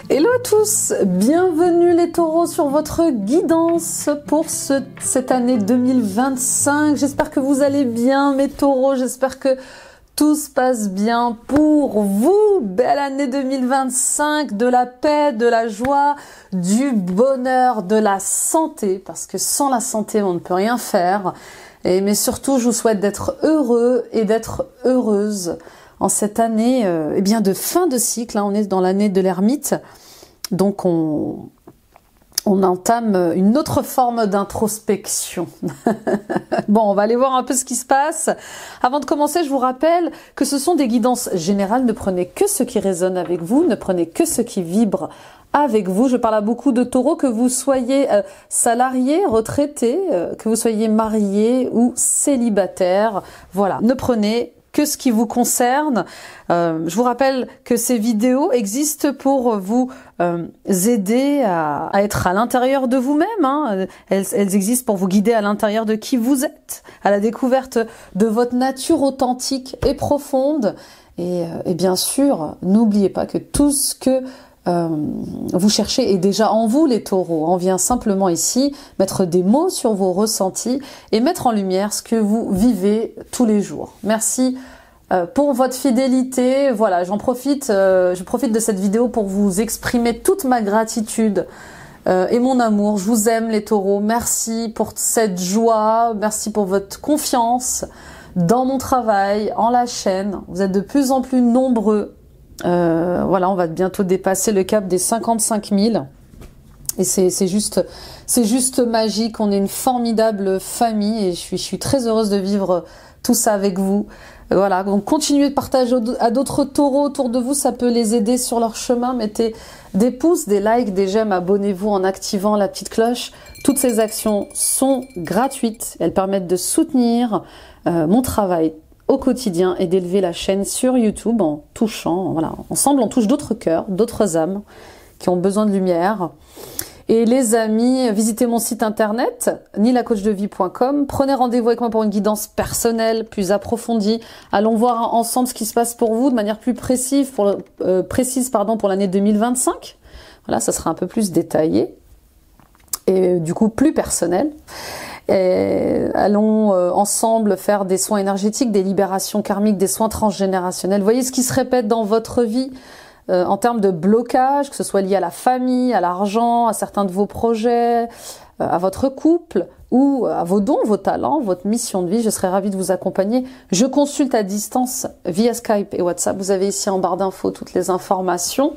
Hello à tous, bienvenue les taureaux sur votre guidance pour cette année 2025. J'espère que vous allez bien mes taureaux, j'espère que tout se passe bien pour vous. Belle année 2025, de la paix, de la joie, du bonheur, de la santé, parce que sans la santé on ne peut rien faire. Mais surtout je vous souhaite d'être heureux et d'être heureuse en cette année de fin de cycle, hein, on est dans l'année de l'ermite, donc on entame une autre forme d'introspection. Bon, on va aller voir un peu ce qui se passe. Avant de commencer, je vous rappelle que ce sont des guidances générales, ne prenez que ce qui résonne avec vous, ne prenez que ce qui vibre avec vous. Je parle à beaucoup de taureaux, que vous soyez salariés, retraités, que vous soyez mariés ou célibataires. Voilà, ne prenez que ce qui vous concerne. Je vous rappelle que ces vidéos existent pour vous aider à être à l'intérieur de vous-même. Hein. Elles existent pour vous guider à l'intérieur de qui vous êtes, à la découverte de votre nature authentique et profonde. Et bien sûr, n'oubliez pas que tout ce que vous cherchez est déjà en vous les taureaux. On vient simplement ici mettre des mots sur vos ressentis et mettre en lumière ce que vous vivez tous les jours. Merci pour votre fidélité. Voilà, je profite de cette vidéo pour vous exprimer toute ma gratitude et mon amour. Je vous aime les taureaux. Merci pour cette joie, merci pour votre confiance dans mon travail, en la chaîne. Vous êtes de plus en plus nombreux. Voilà, on va bientôt dépasser le cap des 55 000 et c'est juste magique. On est une formidable famille et je suis très heureuse de vivre tout ça avec vous. Voilà, donc continuez de partager à d'autres taureaux autour de vous, ça peut les aider sur leur chemin. Mettez des pouces, des likes, des j'aime, abonnez-vous en activant la petite cloche. Toutes ces actions sont gratuites, elles permettent de soutenir mon travail au quotidien et d'élever la chaîne sur YouTube en touchant, voilà, ensemble on touche d'autres cœurs, d'autres âmes qui ont besoin de lumière. Et les amis, visitez mon site internet nilacoachdevie.com, prenez rendez-vous avec moi pour une guidance personnelle, plus approfondie. Allons voir ensemble ce qui se passe pour vous de manière plus précise pour l'année 2025. Voilà, ça sera un peu plus détaillé et du coup plus personnel. Et allons ensemble faire des soins énergétiques, des libérations karmiques, des soins transgénérationnels. Voyez ce qui se répète dans votre vie en termes de blocage, que ce soit lié à la famille, à l'argent, à certains de vos projets, à votre couple ou à vos dons, vos talents, votre mission de vie. Je serai ravie de vous accompagner. Je consulte à distance via Skype et WhatsApp. Vous avez ici en barre d'infos toutes les informations.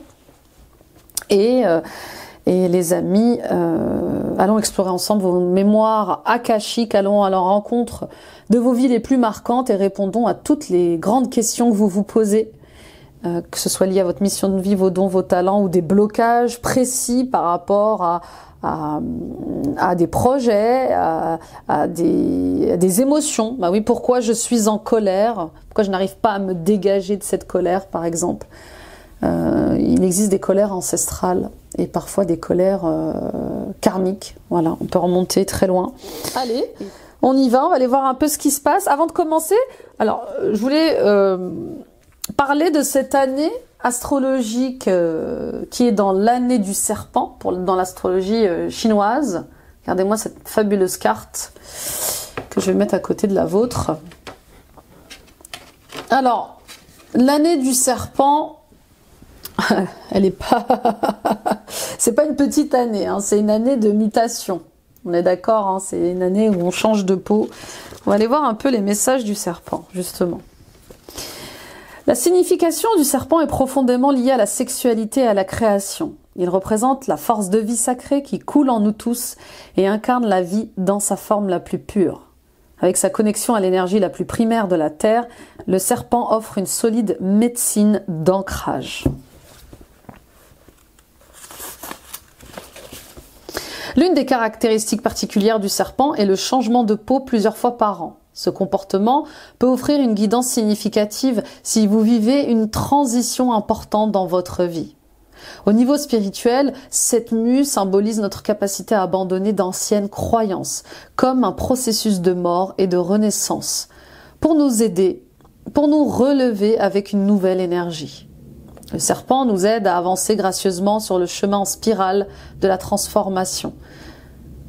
Et les amis, allons explorer ensemble vos mémoires akashiques, allons à la rencontre de vos vies les plus marquantes et répondons à toutes les grandes questions que vous vous posez, que ce soit lié à votre mission de vie, vos dons, vos talents ou des blocages précis par rapport à des projets, à des émotions. Bah oui, pourquoi je suis en colère? Pourquoi je n'arrive pas à me dégager de cette colère, par exemple? Il existe des colères ancestrales et parfois des colères karmiques. Voilà, on peut remonter très loin. Allez, on y va, on va aller voir un peu ce qui se passe. Avant de commencer, alors je voulais parler de cette année astrologique qui est dans l'année du serpent, dans l'astrologie chinoise. Regardez-moi cette fabuleuse carte que je vais mettre à côté de la vôtre. Alors, l'année du serpent, elle est pas, c'est pas une petite année, hein, c'est une année de mutation. On est d'accord, hein, c'est une année où on change de peau. On va aller voir un peu les messages du serpent, justement. La signification du serpent est profondément liée à la sexualité et à la création. Il représente la force de vie sacrée qui coule en nous tous et incarne la vie dans sa forme la plus pure. Avec sa connexion à l'énergie la plus primaire de la Terre, le serpent offre une solide médecine d'ancrage. L'une des caractéristiques particulières du serpent est le changement de peau plusieurs fois par an. Ce comportement peut offrir une guidance significative si vous vivez une transition importante dans votre vie. Au niveau spirituel, cette mue symbolise notre capacité à abandonner d'anciennes croyances, comme un processus de mort et de renaissance, pour nous aider, pour nous relever avec une nouvelle énergie. Le serpent nous aide à avancer gracieusement sur le chemin en spirale de la transformation.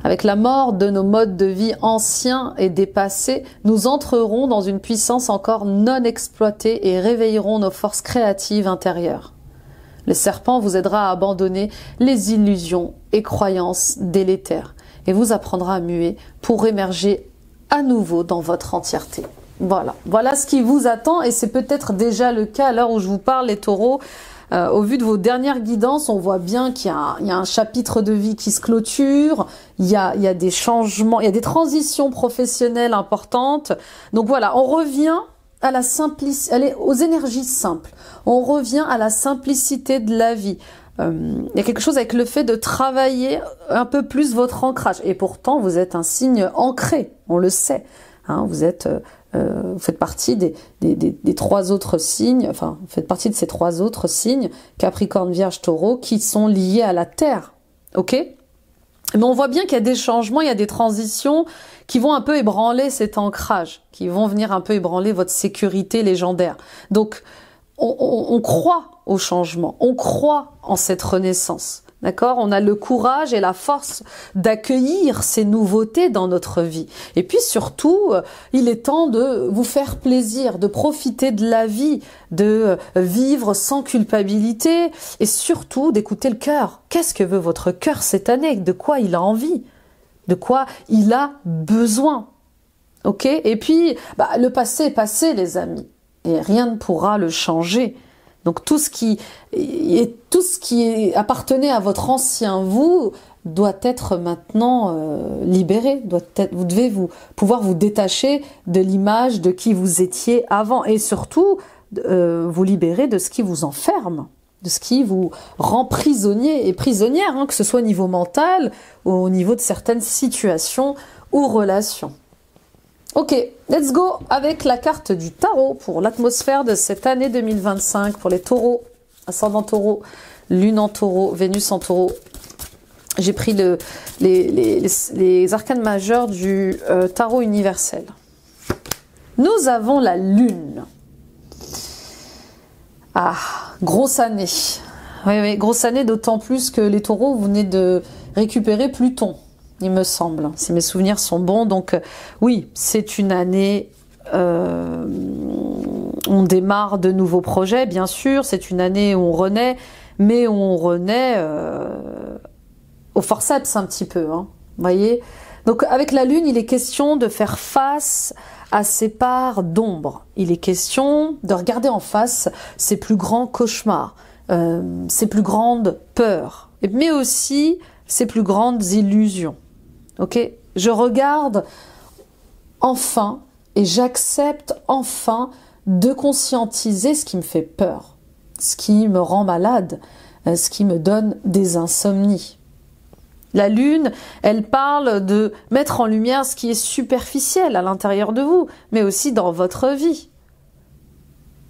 Avec la mort de nos modes de vie anciens et dépassés, nous entrerons dans une puissance encore non exploitée et réveillerons nos forces créatives intérieures. Le serpent vous aidera à abandonner les illusions et croyances délétères et vous apprendra à muer pour émerger à nouveau dans votre entièreté. Voilà ce qui vous attend et c'est peut-être déjà le cas à l'heure où je vous parle, les taureaux. Au vu de vos dernières guidances, on voit bien qu'il y a un chapitre de vie qui se clôture, il y a des changements, il y a des transitions professionnelles importantes. Donc voilà, on revient à la simplicité, allez, aux énergies simples. On revient à la simplicité de la vie. Il y a quelque chose avec le fait de travailler un peu plus votre ancrage. Et pourtant, vous êtes un signe ancré, on le sait. Hein, vous faites partie des trois autres signes, enfin, vous faites partie de ces trois autres signes, Capricorne, Vierge, Taureau, qui sont liés à la Terre. Ok ? Mais on voit bien qu'il y a des changements, il y a des transitions qui vont un peu ébranler cet ancrage, qui vont venir un peu ébranler votre sécurité légendaire. Donc, on croit au changement, on croit en cette renaissance. D'accord ? On a le courage et la force d'accueillir ces nouveautés dans notre vie. Et puis surtout, il est temps de vous faire plaisir, de profiter de la vie, de vivre sans culpabilité et surtout d'écouter le cœur. Qu'est-ce que veut votre cœur cette année ? De quoi il a envie ? De quoi il a besoin ? Ok ? Et puis, le passé est passé, les amis. Et rien ne pourra le changer. Donc tout ce qui appartenait à votre ancien vous doit être maintenant libéré. Vous devez pouvoir vous détacher de l'image de qui vous étiez avant et surtout vous libérer de ce qui vous enferme, de ce qui vous rend prisonnier et prisonnière, hein, que ce soit au niveau mental ou au niveau de certaines situations ou relations. Ok, let's go avec la carte du tarot pour l'atmosphère de cette année 2025 pour les taureaux, ascendant taureau, lune en taureau, Vénus en taureau. J'ai pris les arcanes majeurs du tarot universel. Nous avons la lune. Ah, grosse année. Oui, grosse année, d'autant plus que les taureaux, vous venez de récupérer Pluton. Il me semble, si mes souvenirs sont bons. Donc oui, c'est une année, on démarre de nouveaux projets, bien sûr. C'est une année où on renaît, mais on renaît au forceps un petit peu. Hein, voyez. Donc avec la Lune, il est question de faire face à ces parts d'ombre. Il est question de regarder en face ses plus grands cauchemars, ses plus grandes peurs, mais aussi ses plus grandes illusions. Ok, je regarde enfin et j'accepte enfin de conscientiser ce qui me fait peur, ce qui me rend malade, ce qui me donne des insomnies. La lune, elle parle de mettre en lumière ce qui est superficiel à l'intérieur de vous, mais aussi dans votre vie.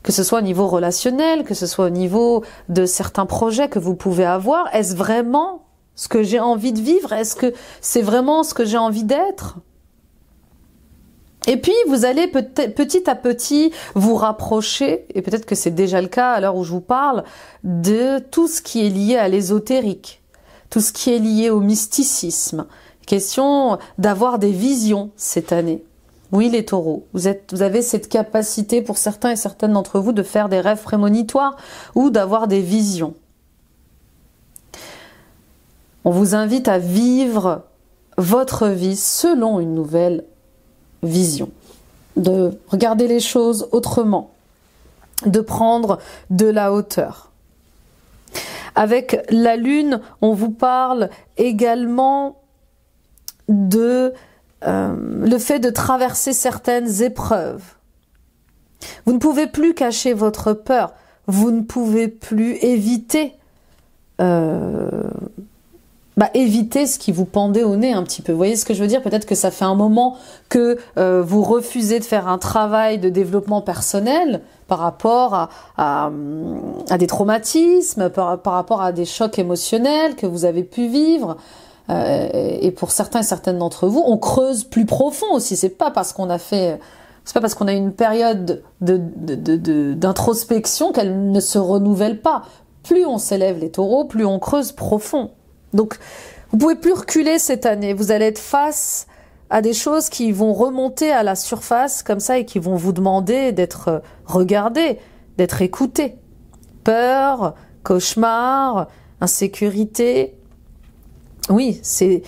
Que ce soit au niveau relationnel, que ce soit au niveau de certains projets que vous pouvez avoir, est-ce vraiment ce que j'ai envie de vivre? Est-ce que c'est vraiment ce que j'ai envie d'être? Et puis, vous allez petit à petit vous rapprocher, et peut-être que c'est déjà le cas à l'heure où je vous parle, de tout ce qui est lié à l'ésotérique, tout ce qui est lié au mysticisme. Question d'avoir des visions cette année. Oui, les taureaux, vous avez cette capacité pour certains et certaines d'entre vous de faire des rêves prémonitoires ou d'avoir des visions. On vous invite à vivre votre vie selon une nouvelle vision, de regarder les choses autrement, de prendre de la hauteur. Avec la lune, on vous parle également de le fait de traverser certaines épreuves. Vous ne pouvez plus cacher votre peur, vous ne pouvez plus éviter éviter ce qui vous pendait au nez un petit peu. Vous voyez ce que je veux dire? Peut-être que ça fait un moment que vous refusez de faire un travail de développement personnel par rapport à des traumatismes, par rapport à des chocs émotionnels que vous avez pu vivre. Et pour certains et certaines d'entre vous, on creuse plus profond aussi. C'est pas parce qu'on a fait C'est pas parce qu'on a une période d'introspection qu'elle ne se renouvelle pas. Plus on s'élève les taureaux, plus on creuse profond. Donc, vous pouvez plus reculer cette année. Vous allez être face à des choses qui vont remonter à la surface comme ça et qui vont vous demander d'être regardé, d'être écouté. Peur, cauchemar, insécurité. Oui, c'est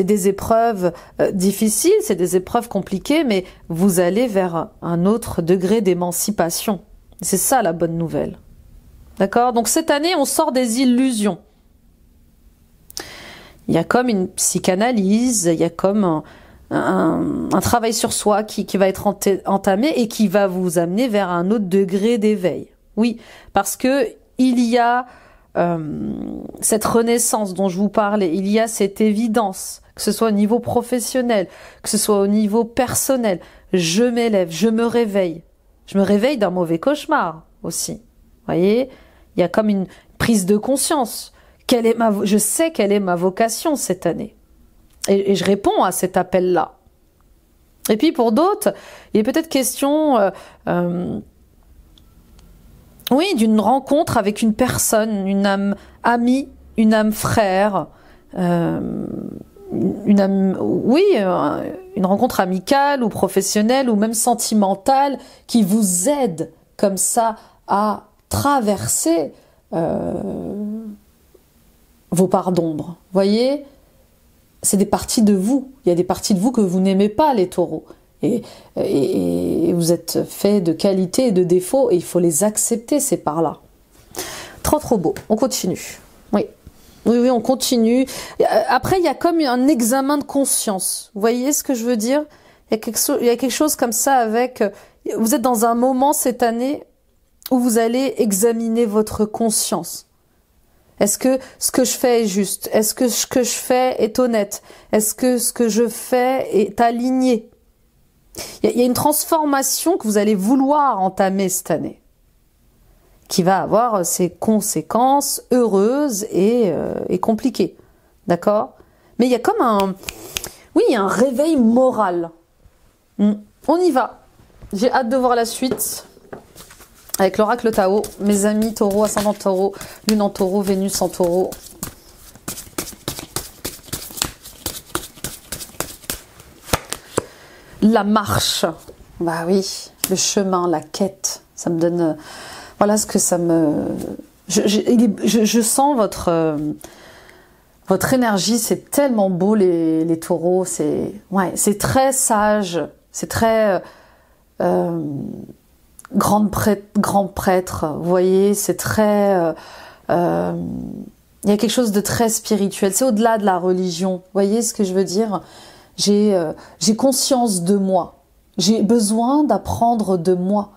des épreuves difficiles, c'est des épreuves compliquées, mais vous allez vers un autre degré d'émancipation. C'est ça la bonne nouvelle. D'accord? Donc cette année, on sort des illusions. Il y a comme une psychanalyse, il y a comme un travail sur soi qui va être entamé et qui va vous amener vers un autre degré d'éveil. Oui, parce que il y a cette renaissance dont je vous parlais, il y a cette évidence, que ce soit au niveau professionnel, que ce soit au niveau personnel. Je m'élève, je me réveille. Je me réveille d'un mauvais cauchemar aussi. Vous voyez, il y a comme une prise de conscience. Je sais quelle est ma vocation cette année. Et je réponds à cet appel-là. Et puis pour d'autres, il est peut-être question oui, d'une rencontre avec une personne, une âme amie, une âme frère, une rencontre amicale ou professionnelle ou même sentimentale qui vous aide comme ça à traverser vos parts d'ombre. Voyez, c'est des parties de vous. Il y a des parties de vous que vous n'aimez pas, les taureaux. Et vous êtes fait de qualités et de défauts et il faut les accepter, ces parts-là. Trop beau. On continue. Oui, on continue. Après, il y a comme un examen de conscience. Vous voyez ce que je veux dire? Il y a quelque chose comme ça avec... Vous êtes dans un moment cette année où vous allez examiner votre conscience. Est-ce que ce que je fais est juste? Est-ce que ce que je fais est honnête? Est-ce que ce que je fais est aligné? Il y a une transformation que vous allez vouloir entamer cette année, qui va avoir ses conséquences heureuses et compliquées. D'accord? Mais il y a comme un réveil moral. On y va. J'ai hâte de voir la suite. Avec l'oracle Tao, mes amis taureaux, ascendant taureau, lune en taureau, Vénus en taureau. La marche, bah oui, le chemin, la quête, ça me donne... voilà ce que ça me... Je sens votre énergie, c'est tellement beau les taureaux, c'est très sage, c'est très... grand prêtre, vous voyez, c'est très... il y a quelque chose de très spirituel, c'est au-delà de la religion, vous voyez ce que je veux dire? J'ai conscience de moi, j'ai besoin d'apprendre de moi,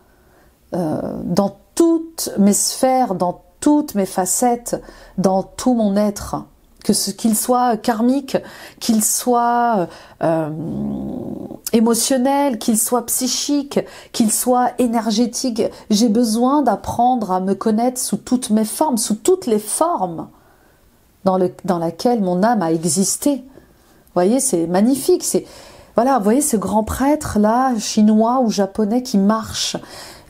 dans toutes mes sphères, dans toutes mes facettes, dans tout mon être, qu'il soit karmique, qu'il soit émotionnel, qu'il soit psychique, qu'il soit énergétique. J'ai besoin d'apprendre à me connaître sous toutes mes formes, sous toutes les formes dans laquelle mon âme a existé. Vous voyez, c'est magnifique. Voilà, vous voyez ce grand prêtre là, chinois ou japonais qui marche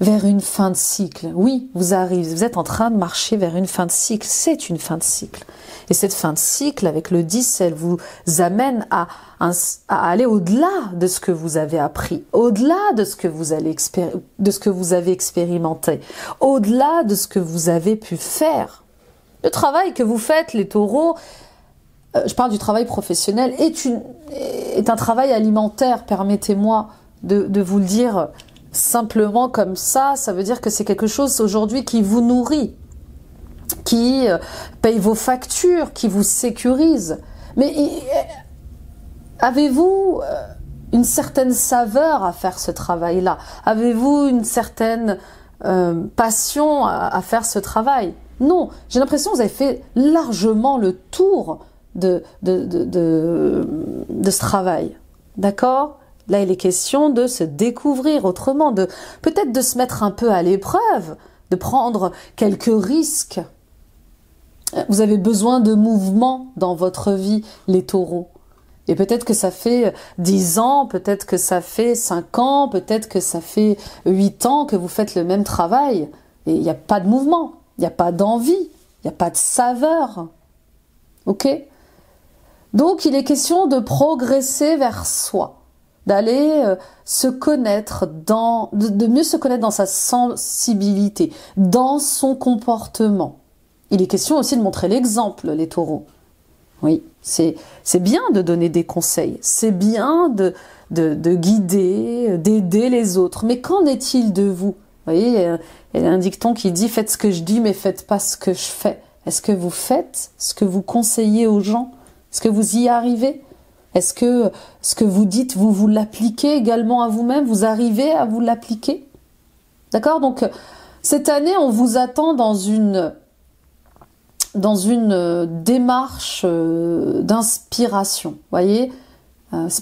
vers une fin de cycle. Oui, vous êtes en train de marcher vers une fin de cycle. C'est une fin de cycle. Et cette fin de cycle, avec le 10, elle vous amène à aller au-delà de ce que vous avez appris, au-delà de ce que vous avez expérimenté, au-delà de ce que vous avez pu faire. Le travail que vous faites, les taureaux, je parle du travail professionnel, est un travail alimentaire, permettez-moi de vous le dire simplement comme ça. Ça veut dire que c'est quelque chose aujourd'hui qui vous nourrit, qui paye vos factures, qui vous sécurise. Mais avez-vous une certaine saveur à faire ce travail-là? Avez-vous une certaine passion à faire ce travail? Non, j'ai l'impression que vous avez fait largement le tour de ce travail. D'accord? Là, il est question de se découvrir autrement, peut-être de se mettre un peu à l'épreuve, de prendre quelques risques. Vous avez besoin de mouvement dans votre vie, les taureaux. Et peut-être que ça fait 10 ans, peut-être que ça fait 5 ans, peut-être que ça fait 8 ans que vous faites le même travail. Et il n'y a pas de mouvement, il n'y a pas d'envie, il n'y a pas de saveur. Ok? Donc il est question de progresser vers soi, d'aller se connaître, de mieux se connaître dans sa sensibilité, dans son comportement. Il est question aussi de montrer l'exemple, les taureaux. Oui, c'est bien de donner des conseils, c'est bien de guider, d'aider les autres. Mais qu'en est-il de vous? Vous voyez, il y a un dicton qui dit « Faites ce que je dis, mais faites pas ce que je fais ». Est-ce que vous faites ce que vous conseillez aux gens? Est-ce que vous y arrivez? Est-ce que ce que vous dites, vous l'appliquez également à vous-même? Vous arrivez à vous l'appliquer? D'accord? Donc, cette année, on vous attend dans une démarche d'inspiration. Vous voyez,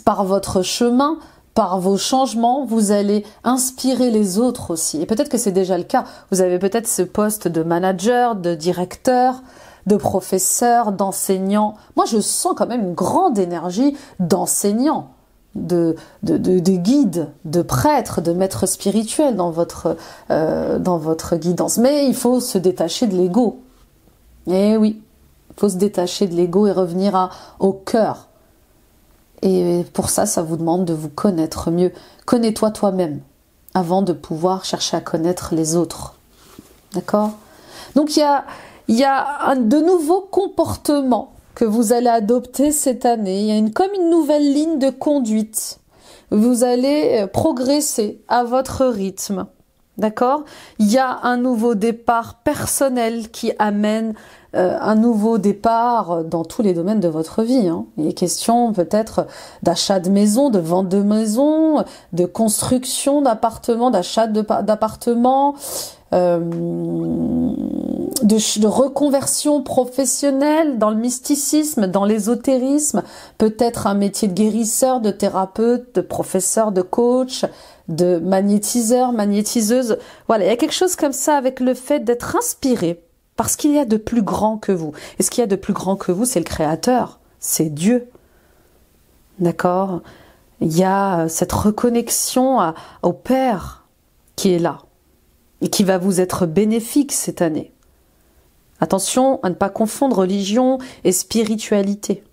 par votre chemin, par vos changements, vous allez inspirer les autres aussi. Et peut-être que c'est déjà le cas. Vous avez peut-être ce poste de manager, de directeur, de professeur, d'enseignant. Moi, je sens quand même une grande énergie d'enseignant, de guide, de prêtre, de maître spirituel dans votre guidance. Mais il faut se détacher de l'ego. Eh oui, il faut se détacher de l'ego et revenir au cœur. Et pour ça, ça vous demande de vous connaître mieux. Connais-toi toi-même avant de pouvoir chercher à connaître les autres. D'accord? Donc il y a de nouveaux comportements que vous allez adopter cette année. Il y a comme une nouvelle ligne de conduite. Vous allez progresser à votre rythme. D'accord? Il y a un nouveau départ personnel qui amène un nouveau départ dans tous les domaines de votre vie. Hein. Il est question peut-être d'achat de maison, de vente de maison, de construction d'appartements, d'achat d'appartements, de reconversion professionnelle dans le mysticisme, dans l'ésotérisme, peut-être un métier de guérisseur, de thérapeute, de professeur, de coach, de magnétiseur, magnétiseuse. Voilà, il y a quelque chose comme ça avec le fait d'être inspiré parce qu'il y a de plus grand que vous. Et ce qu'il y a de plus grand que vous, c'est le Créateur, c'est Dieu. D'accord? Il y a cette reconnexion au Père qui est là et qui va vous être bénéfique cette année. Attention à ne pas confondre religion et spiritualité.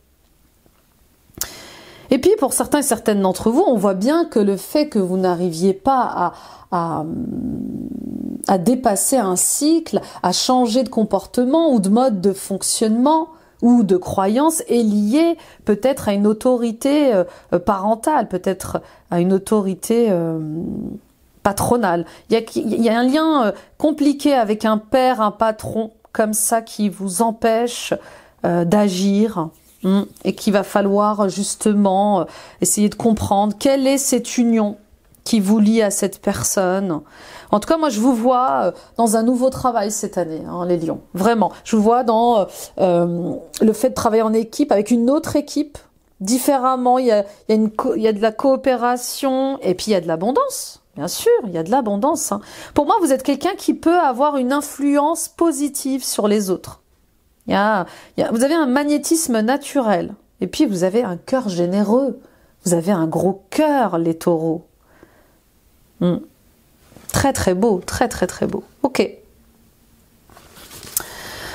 Et puis pour certains et certaines d'entre vous, on voit bien que le fait que vous n'arriviez pas à dépasser un cycle, à changer de comportement ou de mode de fonctionnement ou de croyance est lié peut-être à une autorité parentale, peut-être à une autorité patronale. Il y a un lien compliqué avec un père, un patron, comme ça qui vous empêche d'agir et qu'il va falloir justement essayer de comprendre quelle est cette union qui vous lie à cette personne. En tout cas, moi, je vous vois dans un nouveau travail cette année, hein, les lions. Vraiment. Je vous vois dans le fait de travailler en équipe, avec une autre équipe, différemment. Il y a de la coopération et puis il y a de l'abondance. Bien sûr, il y a de l'abondance. Hein. Pour moi, vous êtes quelqu'un qui peut avoir une influence positive sur les autres. Vous avez un magnétisme naturel. Et puis, vous avez un cœur généreux. Vous avez un gros cœur, les taureaux. Très, très beau. Très, très, très beau. Ok.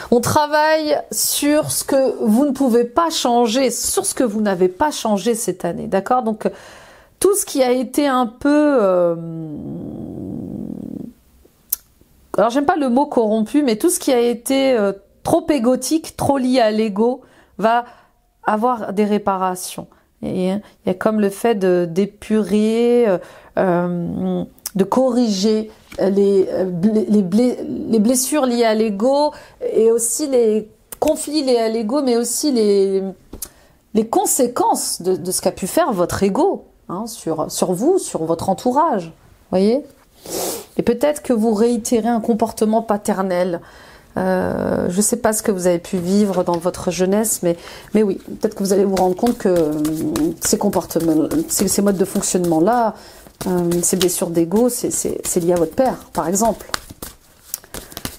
On travaille sur ce que vous ne pouvez pas changer, sur ce que vous n'avez pas changé cette année. D'accord? Donc, tout ce qui a été un peu... alors, j'aime pas le mot corrompu, mais tout ce qui a été trop égotique, trop lié à l'ego, va avoir des réparations. Et il y a comme le fait d'épurer, de corriger les blessures liées à l'ego et aussi les conflits liés à l'ego, mais aussi les conséquences de ce qu'a pu faire votre ego. Hein, sur vous, sur votre entourage, voyez. Et peut-être que vous réitérez un comportement paternel. Je ne sais pas ce que vous avez pu vivre dans votre jeunesse, mais oui, peut-être que vous allez vous rendre compte que ces comportements, ces modes de fonctionnement-là, ces blessures d'ego, c'est lié à votre père, par exemple.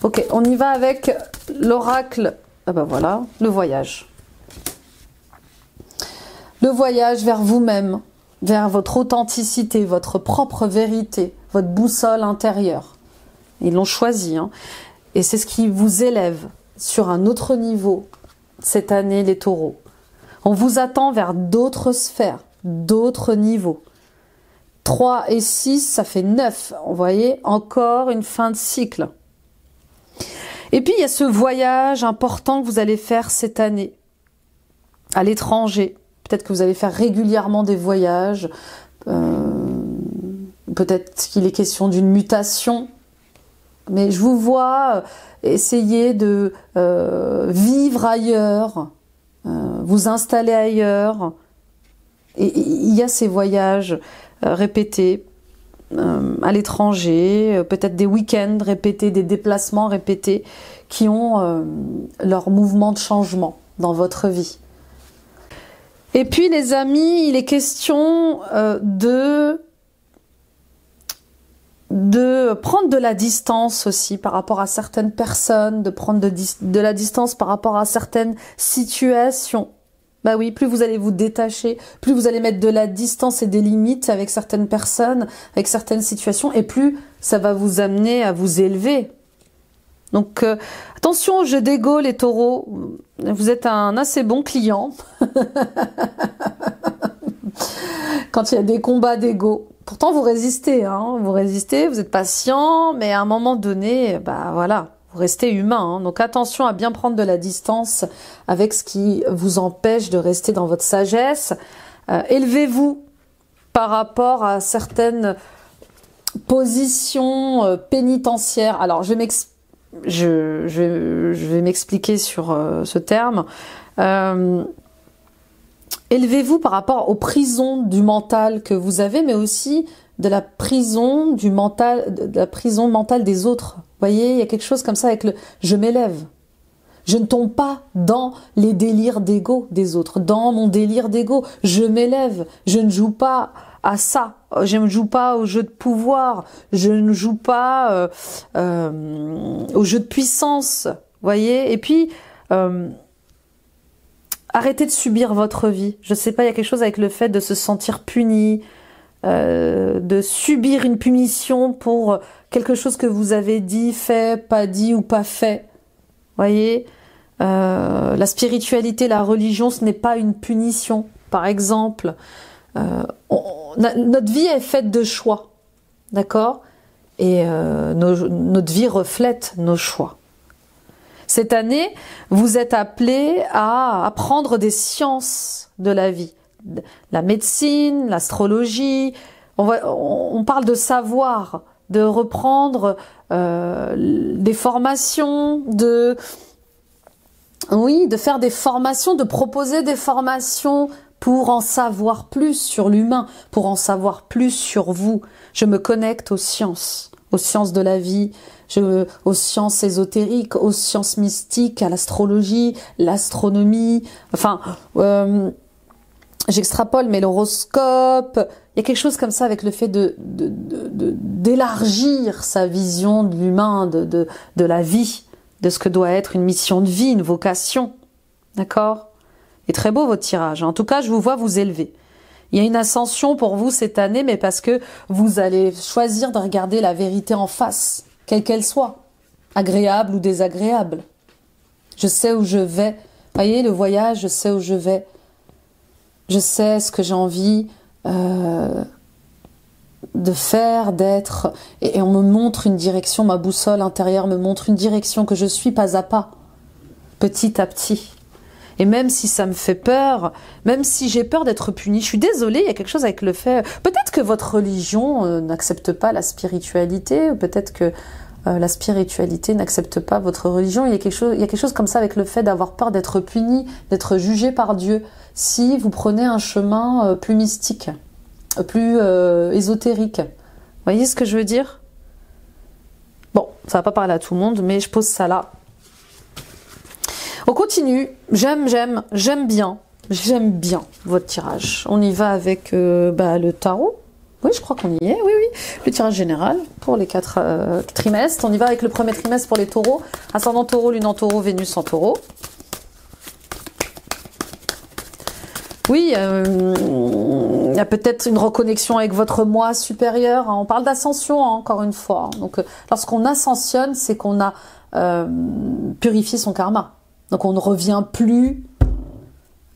Ok, on y va avec l'oracle. Ah ben voilà, le voyage. Le Le voyage vers vous-même, vers votre authenticité, votre propre vérité, votre boussole intérieure. Ils l'ont choisi, hein. Et c'est ce qui vous élève sur un autre niveau cette année, les taureaux. On vous attend vers d'autres sphères, d'autres niveaux. 3 et 6, ça fait 9. Vous voyez, encore une fin de cycle. Et puis, il y a ce voyage important que vous allez faire cette année, à l'étranger. Peut-être que vous allez faire régulièrement des voyages. Peut-être qu'il est question d'une mutation. Mais je vous vois essayer de vivre ailleurs, vous installer ailleurs. Et il y a ces voyages répétés à l'étranger, peut-être des week-ends répétés, des déplacements répétés qui ont leur mouvement de changement dans votre vie. Et puis les amis, il est question de prendre de la distance aussi par rapport à certaines personnes, de prendre de la distance par rapport à certaines situations. Bah oui, plus vous allez vous détacher, plus vous allez mettre de la distance et des limites avec certaines personnes, avec certaines situations, et plus ça va vous amener à vous élever. Donc attention au jeu d'ego, les taureaux, vous êtes un assez bon client quand il y a des combats d'ego. Pourtant vous résistez, hein, vous êtes patient, mais à un moment donné, bah voilà, vous restez humain, hein. Donc attention à bien prendre de la distance avec ce qui vous empêche de rester dans votre sagesse. Élevez-vous par rapport à certaines positions pénitentiaires. Alors je vais m'expliquer sur ce terme. Élevez-vous par rapport aux prisons du mental que vous avez, mais aussi de la prison du mental, de la prison mentale des autres. Vous voyez, il y a quelque chose comme ça avec le « je m'élève ». Je ne tombe pas dans les délires d'ego des autres, dans mon délire d'ego. Je m'élève, je ne joue pas à ça. Je ne joue pas au jeu de pouvoir, je ne joue pas au jeu de puissance. Vous voyez, et puis arrêtez de subir votre vie. Je sais pas, il y a quelque chose avec le fait de se sentir puni, de subir une punition pour quelque chose que vous avez dit, fait, pas dit ou pas fait. Voyez, la spiritualité, la religion, ce n'est pas une punition. Par exemple, notre vie est faite de choix, d'accord? Et notre vie reflète nos choix. Cette année, vous êtes appelés à apprendre des sciences de la vie. La médecine, l'astrologie, on parle de savoir, de reprendre des formations, de faire des formations, de proposer des formations pour en savoir plus sur l'humain, pour en savoir plus sur vous. Je me connecte aux sciences de la vie, aux sciences ésotériques, aux sciences mystiques, à l'astrologie, l'astronomie, enfin, j'extrapole, mais l'horoscope, il y a quelque chose comme ça avec le fait d'élargir sa vision de l'humain, de la vie, de ce que doit être une mission de vie, une vocation, d'accord? Et très beau votre tirage, en tout cas je vous vois vous élever. Il y a une ascension pour vous cette année, mais parce que vous allez choisir de regarder la vérité en face, quelle qu'elle soit, agréable ou désagréable. Je sais où je vais. Voyez, le voyage, je sais où je vais. Je sais ce que j'ai envie de faire, d'être. Et on me montre une direction, ma boussole intérieure me montre une direction que je suis pas à pas, petit à petit. Et même si ça me fait peur, même si j'ai peur d'être punie, je suis désolée, il y a quelque chose avec le fait... Peut-être que votre religion n'accepte pas la spiritualité, ou peut-être que la spiritualité n'accepte pas votre religion. Il y a quelque chose comme ça avec le fait d'avoir peur d'être puni, d'être jugé par Dieu, si vous prenez un chemin plus mystique, plus ésotérique. Vous voyez ce que je veux dire? Bon, ça va pas parler à tout le monde, mais je pose ça là. On continue, j'aime bien votre tirage. On y va avec le tarot. Oui, je crois qu'on y est, oui. Le tirage général pour les 4 trimestres. On y va avec le premier trimestre pour les taureaux. Ascendant taureau, lune en taureau, Vénus en taureau. Oui, il y a peut-être une reconnexion avec votre moi supérieur. Hein. On parle d'ascension, hein, encore une fois. Donc, lorsqu'on ascensionne, c'est qu'on a purifié son karma. Donc, on ne revient plus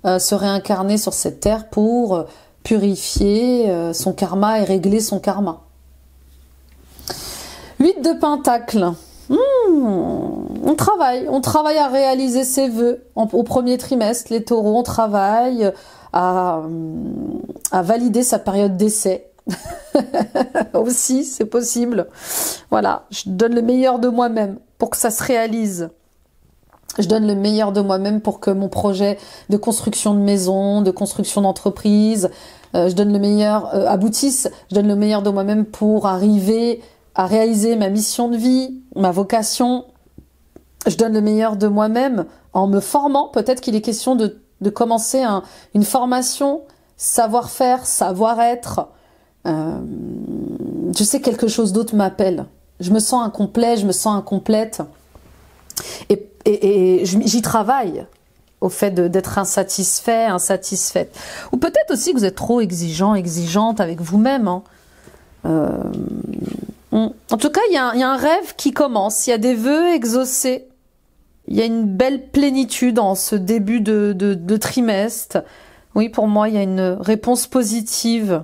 se réincarner sur cette terre pour purifier son karma et régler son karma. 8 de Pentacles. On travaille à réaliser ses vœux au premier trimestre. Les taureaux, on travaille à valider sa période d'essai. Aussi, c'est possible. Voilà, je donne le meilleur de moi-même pour que ça se réalise. Je donne le meilleur de moi-même pour que mon projet de construction de maison, de construction d'entreprise, je donne le meilleur, aboutisse. Je donne le meilleur de moi-même pour arriver à réaliser ma mission de vie, ma vocation. Je donne le meilleur de moi-même en me formant. Peut-être qu'il est question de commencer une formation, savoir-faire, savoir-être. Je sais que quelque chose d'autre m'appelle. Je me sens incomplet, je me sens incomplète. Et j'y travaille au fait d'être insatisfait, insatisfaite. Ou peut-être aussi que vous êtes trop exigeant, exigeante avec vous-même. Hein. En tout cas, il y a un rêve qui commence. Il y a des vœux exaucés. Il y a une belle plénitude en ce début de trimestre. Oui, pour moi, il y a une réponse positive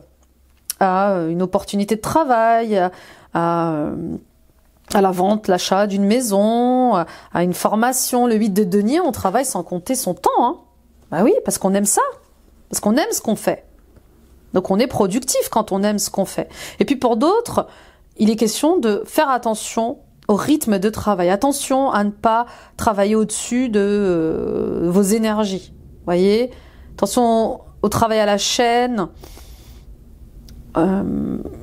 à une opportunité de travail, à la vente, l'achat d'une maison, à une formation. Le 8 de denier, on travaille sans compter son temps. Hein. Bah oui, parce qu'on aime ça. Parce qu'on aime ce qu'on fait. Donc on est productif quand on aime ce qu'on fait. Et puis pour d'autres, il est question de faire attention au rythme de travail. Attention à ne pas travailler au-dessus de vos énergies. Voyez, attention au travail à la chaîne.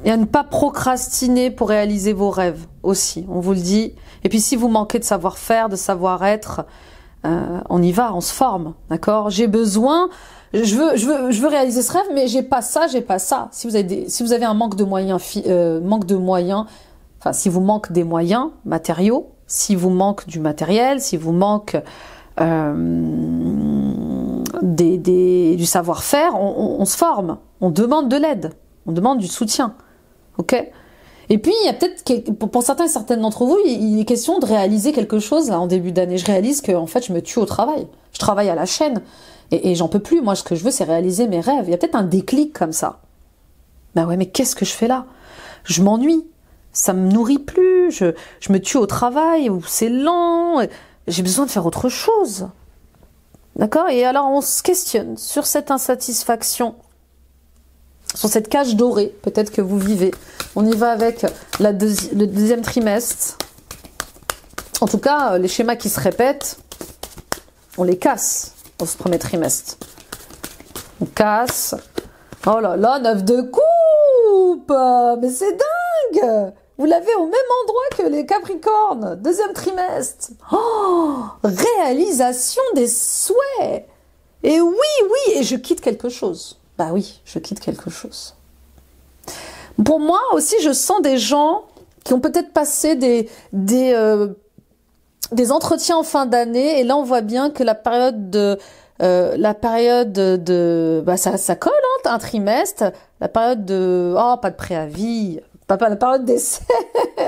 Et à ne pas procrastiner pour réaliser vos rêves aussi, on vous le dit. Et puis si vous manquez de savoir-faire, de savoir-être, on y va, on se forme, d'accord? J'ai besoin, je veux réaliser ce rêve, mais j'ai pas ça, j'ai pas ça. Si vous avez un manque de moyens, enfin si vous manque des moyens matériaux, si vous manque du matériel, si vous manque du savoir-faire, on se forme, on demande de l'aide. On demande du soutien, ok? Et puis, il y a peut-être, pour certains et certaines d'entre vous, il est question de réaliser quelque chose là, en début d'année. Je réalise que en fait, je me tue au travail. Je travaille à la chaîne et j'en peux plus. Moi, ce que je veux, c'est réaliser mes rêves. Il y a peut-être un déclic comme ça. Ben ouais, mais qu'est-ce que je fais là? Je m'ennuie. Ça me nourrit plus. Je me tue au travail ou c'est lent. J'ai besoin de faire autre chose. D'accord? Et alors, on se questionne sur cette insatisfaction. Sur cette cage dorée, peut-être que vous vivez. On y va avec le deuxième trimestre. En tout cas, les schémas qui se répètent, on les casse dans ce premier trimestre. On casse. Oh là là, 9 de coupe! Mais c'est dingue! Vous l'avez au même endroit que les Capricornes. Deuxième trimestre. Oh! Réalisation des souhaits! Et oui, et je quitte quelque chose. Bah oui, je quitte quelque chose. Pour moi aussi, je sens des gens qui ont peut-être passé des entretiens en fin d'année, et là on voit bien que la période de ça colle, hein, un trimestre, la période de pas de préavis, pas la période d'essai,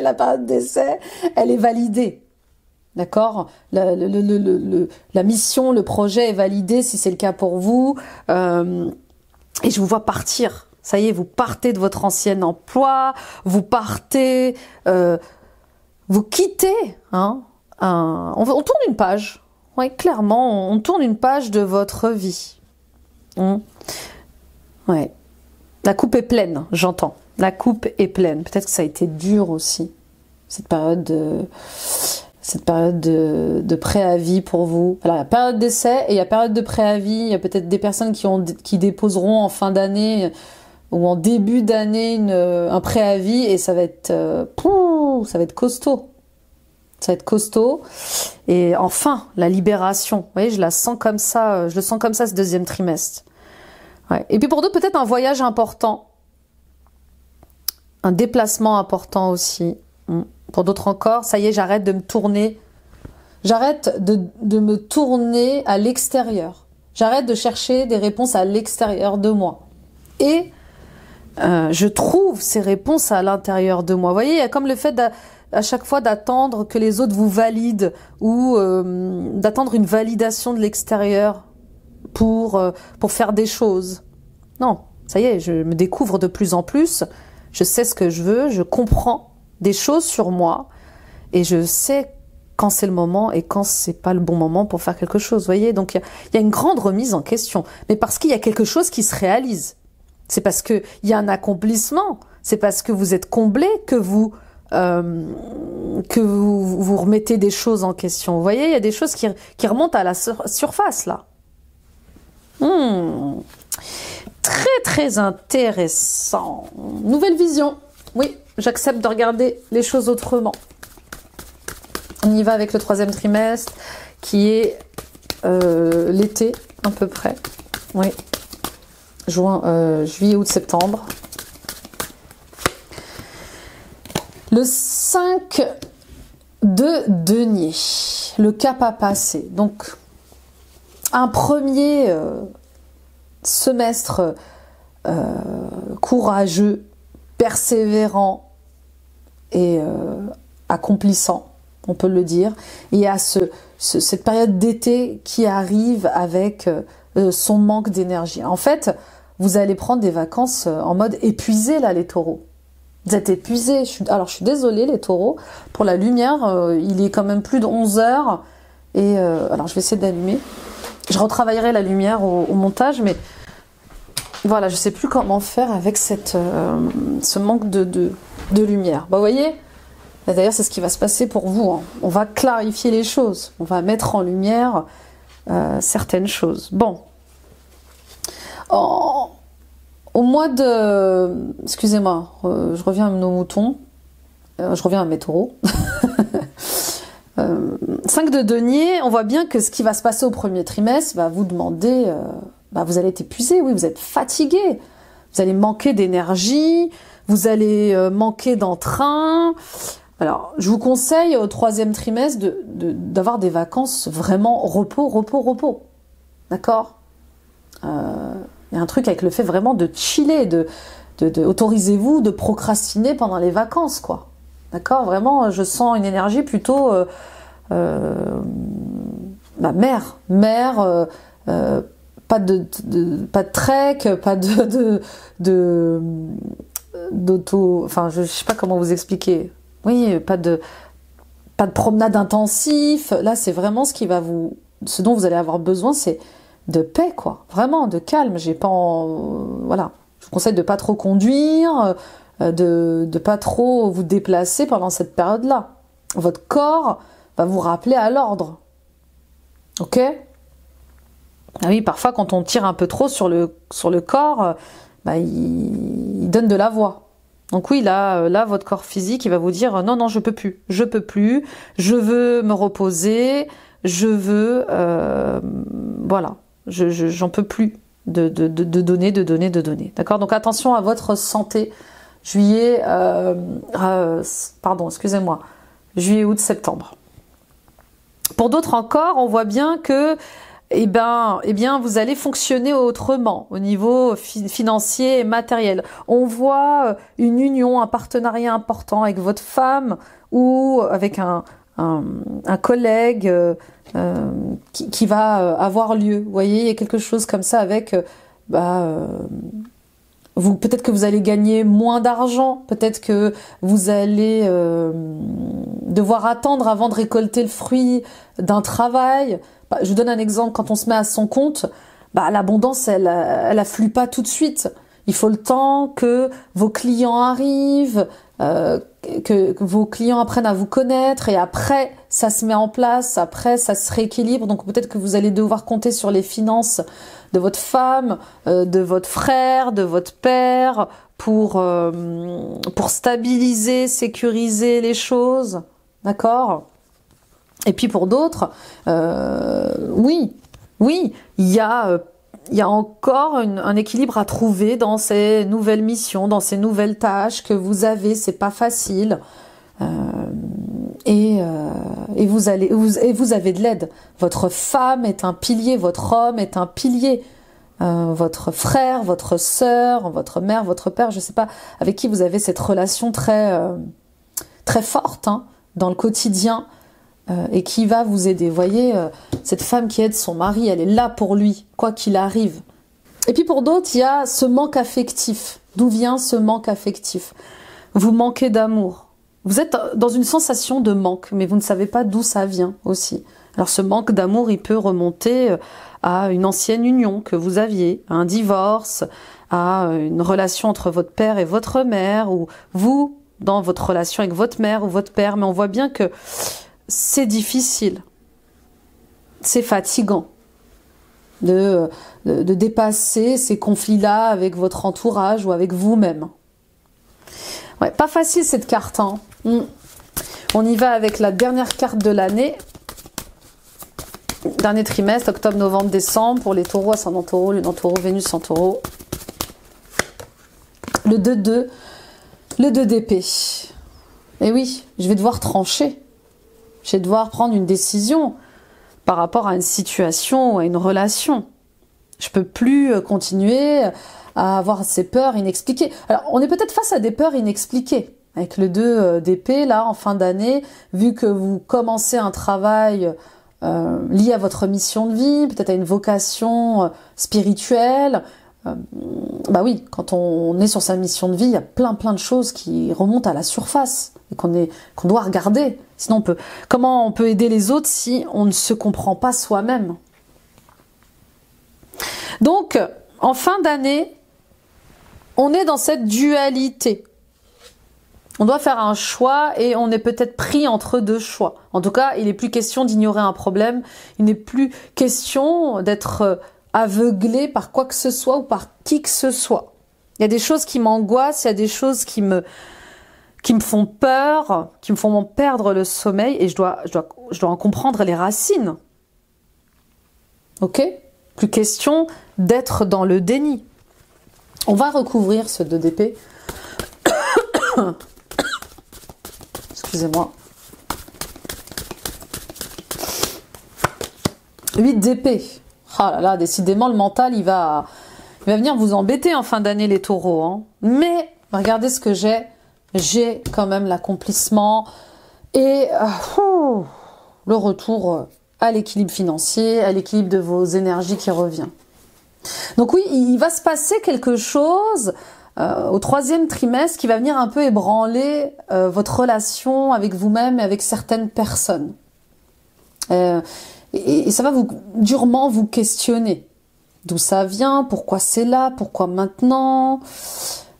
la période d'essai, elle est validée. D'accord, la mission, le projet est validé si c'est le cas pour vous. Et je vous vois partir. Ça y est, vous partez de votre ancien emploi, vous partez, vous quittez. Hein, on tourne une page. Oui, clairement, on tourne une page de votre vie. Ouais. La coupe est pleine, j'entends. La coupe est pleine. Peut-être que ça a été dur aussi, cette période de préavis pour vous. Alors, il y a période d'essai et il y a période de préavis. Il y a peut-être des personnes qui déposeront en fin d'année ou en début d'année un préavis et ça va être costaud. Ça va être costaud. Et enfin, la libération. Vous voyez, je la sens comme ça. Je le sens comme ça ce deuxième trimestre. Ouais. Et puis pour d'autres, peut-être un voyage important. Un déplacement important aussi. Pour d'autres encore, ça y est, j'arrête de me tourner. J'arrête de me tourner à l'extérieur. J'arrête de chercher des réponses à l'extérieur de moi. Et je trouve ces réponses à l'intérieur de moi. Vous voyez, il y a comme le fait à chaque fois d'attendre que les autres vous valident ou d'attendre une validation de l'extérieur pour faire des choses. Non, ça y est, je me découvre de plus en plus, je sais ce que je veux, je comprends des choses sur moi et je sais quand c'est le moment et quand c'est pas le bon moment pour faire quelque chose. Vous voyez, donc il y a une grande remise en question, mais parce qu'il y a quelque chose qui se réalise. C'est parce que il y a un accomplissement, c'est parce que vous êtes comblé que vous remettez des choses en question. Vous voyez, il y a des choses qui remontent à la surface là. Très très intéressant. Nouvelle vision. Oui, j'accepte de regarder les choses autrement. On y va avec le 3e trimestre qui est l'été à peu près. Oui. Juillet, août, septembre. Le 5 de denier. Le cap à passer. Donc, un premier semestre courageux, persévérant et accomplissant, on peut le dire. Et il y a cette période d'été qui arrive avec son manque d'énergie. En fait, vous allez prendre des vacances en mode épuisé là, les taureaux. Vous êtes épuisés. Alors, je suis désolée, les taureaux, pour la lumière, il est quand même plus de 11 heures. Et alors, je vais essayer d'allumer. Je retravaillerai la lumière au montage, mais voilà, je sais plus comment faire avec ce manque de lumière. Bah, vous voyez, d'ailleurs, c'est ce qui va se passer pour vous. Hein. On va clarifier les choses. On va mettre en lumière certaines choses. Bon. Au mois de... Excusez-moi, je reviens à nos moutons. Je reviens à mes taureaux. 5 de denier, on voit bien que ce qui va se passer au premier trimestre va vous demander... vous allez être épuisé, oui, vous êtes fatigué. Vous allez manquer d'énergie, vous allez manquer d'entrain. Alors, je vous conseille au 3e trimestre d'avoir des vacances vraiment repos. D'accord ? Il y a un truc avec le fait vraiment de chiller, autorisez-vous de procrastiner pendant les vacances, quoi. D'accord ? Vraiment, je sens une énergie plutôt mère, pas de trek, pas d'auto, enfin je sais pas comment vous expliquer. Oui, pas de promenade intensive. Là, c'est vraiment ce dont vous allez avoir besoin, c'est de paix, quoi. Vraiment, de calme. Voilà. Je vous conseille de pas trop conduire, de pas trop vous déplacer pendant cette période-là. Votre corps va vous rappeler à l'ordre. Ok ? Ah oui, parfois, quand on tire un peu trop sur le corps, il donne de la voix. Donc oui, là, votre corps physique, il va vous dire non, je peux plus, je veux me reposer, je veux, voilà, j'en peux plus de donner. D'accord ? Donc attention à votre santé. Juillet, août, septembre. Pour d'autres encore, on voit bien que vous allez fonctionner autrement au niveau financier et matériel. On voit une union, un partenariat important avec votre femme ou avec un collègue qui va avoir lieu. Vous voyez, il y a quelque chose comme ça avec peut-être que vous allez gagner moins d'argent, peut-être que vous allez devoir attendre avant de récolter le fruit d'un travail. Je vous donne un exemple, quand on se met à son compte, l'abondance, elle afflue pas tout de suite. Il faut le temps que vos clients arrivent, que vos clients apprennent à vous connaître et après, ça se met en place, après, ça se rééquilibre. Donc peut-être que vous allez devoir compter sur les finances de votre femme, de votre frère, de votre père pour stabiliser, sécuriser les choses. D'accord ? Et puis pour d'autres, oui, il y a encore un équilibre à trouver dans ces nouvelles missions, dans ces nouvelles tâches que vous avez. C'est pas facile. et vous avez de l'aide. Votre femme est un pilier, votre homme est un pilier. Votre frère, votre sœur, votre mère, votre père, je sais pas, avec qui vous avez cette relation très forte hein, dans le quotidien et qui va vous aider. Vous voyez, cette femme qui aide son mari, elle est là pour lui, quoi qu'il arrive. Et puis pour d'autres, il y a ce manque affectif. D'où vient ce manque affectif? Vous manquez d'amour. Vous êtes dans une sensation de manque, mais vous ne savez pas d'où ça vient aussi. Alors ce manque d'amour, il peut remonter à une ancienne union que vous aviez, à un divorce, à une relation entre votre père et votre mère, ou vous, dans votre relation avec votre mère ou votre père. Mais on voit bien que c'est difficile, c'est fatigant de dépasser ces conflits-là avec votre entourage ou avec vous-même. Ouais, pas facile cette carte, hein. On y va avec la dernière carte de l'année. Dernier trimestre, octobre, novembre, décembre, pour les taureaux, ascendant taureau, lune en taureau, Vénus en taureau. Le 2-2, le 2 d'épée. Et oui, je vais devoir trancher. Je vais devoir prendre une décision par rapport à une situation ou à une relation. Je peux plus continuer à avoir ces peurs inexpliquées. Alors, on est peut-être face à des peurs inexpliquées. Avec le 2 d'épée, là, en fin d'année, vu que vous commencez un travail lié à votre mission de vie, peut-être à une vocation spirituelle. Bah oui, quand on est sur sa mission de vie, il y a plein de choses qui remontent à la surface et qu'on doit regarder. Sinon, comment on peut aider les autres si on ne se comprend pas soi-même? Donc, en fin d'année, on est dans cette dualité. On doit faire un choix et on est peut-être pris entre deux choix. En tout cas, il n'est plus question d'ignorer un problème. Il n'est plus question d'être aveuglé par quoi que ce soit ou par qui que ce soit. Il y a des choses qui m'angoissent, il y a des choses qui me font peur, qui me font perdre le sommeil et je dois en comprendre les racines. Ok? Plus question d'être dans le déni. On va recouvrir ce 2 d'épée. Excusez-moi. 8 d'épée. Ah là là, décidément, le mental, il va venir vous embêter en fin d'année, les taureaux. Hein. Mais, regardez ce que j'ai. J'ai quand même l'accomplissement et le retour à l'équilibre financier, à l'équilibre de vos énergies qui revient. Donc oui, il va se passer quelque chose au 3e trimestre qui va venir un peu ébranler votre relation avec vous-même et avec certaines personnes. Et ça va durement vous questionner. D'où ça vient? Pourquoi c'est là? Pourquoi maintenant?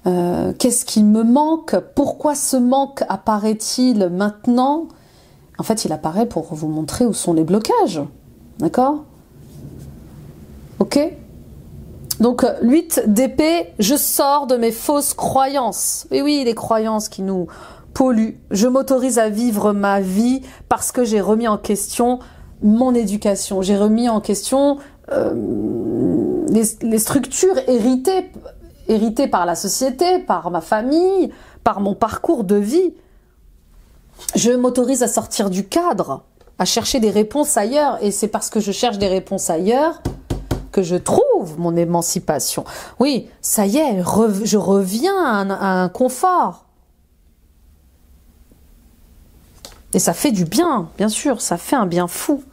Qu'est-ce qui me manque? Pourquoi ce manque apparaît-il maintenant? En fait, il apparaît pour vous montrer où sont les blocages. D'accord? Ok? Donc, 8 d'épée, je sors de mes fausses croyances. Et oui, les croyances qui nous polluent. Je m'autorise à vivre ma vie parce que j'ai remis en question mon éducation. J'ai remis en question les structures héritées par la société, par ma famille, par mon parcours de vie. Je m'autorise à sortir du cadre, à chercher des réponses ailleurs. Et c'est parce que je cherche des réponses ailleurs que je trouve mon émancipation. Oui, ça y est, je reviens à un confort. Et ça fait du bien, bien sûr, ça fait un bien fou.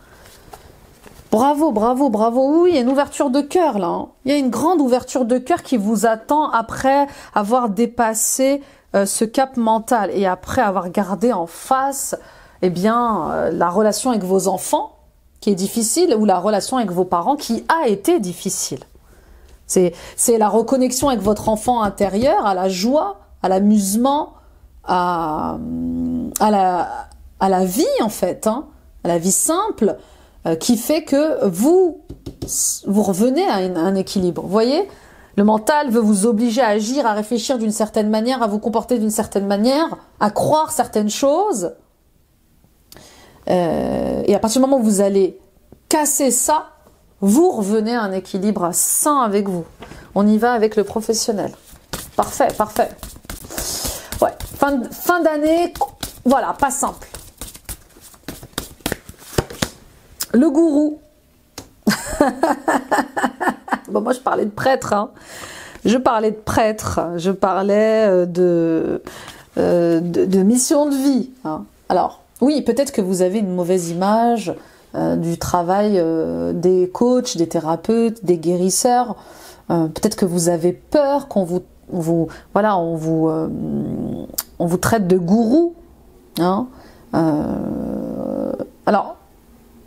Bravo, bravo, bravo. Oui, il y a une ouverture de cœur là. Hein. Il y a une grande ouverture de cœur qui vous attend après avoir dépassé ce cap mental et après avoir gardé en face eh bien, la relation avec vos enfants qui est difficile ou la relation avec vos parents qui a été difficile. C'est la reconnexion avec votre enfant intérieur, à la joie, à l'amusement, à la vie en fait, hein, à la vie simple, qui fait que vous revenez à un équilibre. Vous voyez, le mental veut vous obliger à agir, à réfléchir d'une certaine manière, à vous comporter d'une certaine manière, à croire certaines choses. Et à partir du moment où vous allez casser ça, vous revenez à un équilibre sain avec vous. On y va avec le professionnel. Parfait, parfait. Ouais, fin d'année, voilà, pas simple. Le gourou. Bon, moi, je parlais de prêtre. Hein. Je parlais de prêtre. Je parlais de mission de vie. Hein. Alors, oui, peut-être que vous avez une mauvaise image du travail des coachs, des thérapeutes, des guérisseurs. Peut-être que vous avez peur qu'on on vous traite de gourou. Hein. Alors,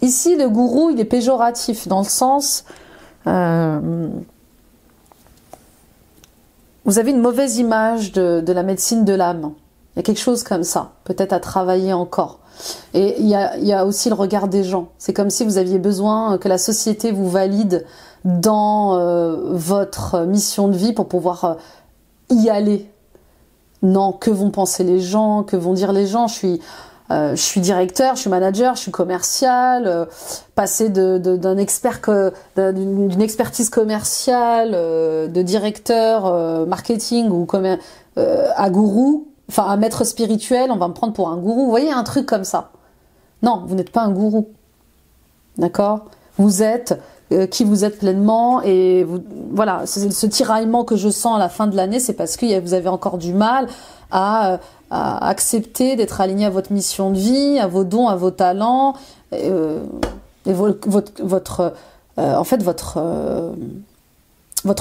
ici, le gourou, il est péjoratif dans le sens... vous avez une mauvaise image de la médecine de l'âme. Il y a quelque chose comme ça, peut-être à travailler encore. Et il y a aussi le regard des gens. C'est comme si vous aviez besoin que la société vous valide dans votre mission de vie pour pouvoir y aller. Non, que vont penser les gens, que vont dire les gens. Je suis directeur, je suis manager, je suis commercial, passer d'une expertise commerciale, de directeur marketing ou à gourou, enfin à maître spirituel, on va me prendre pour un gourou. Vous voyez, un truc comme ça. Non, vous n'êtes pas un gourou. D'accord ? Vous êtes qui vous êtes pleinement et vous, voilà, ce tiraillement que je sens à la fin de l'année, c'est parce que vous avez encore du mal à accepter d'être aligné à votre mission de vie, à vos dons, à vos talents, et votre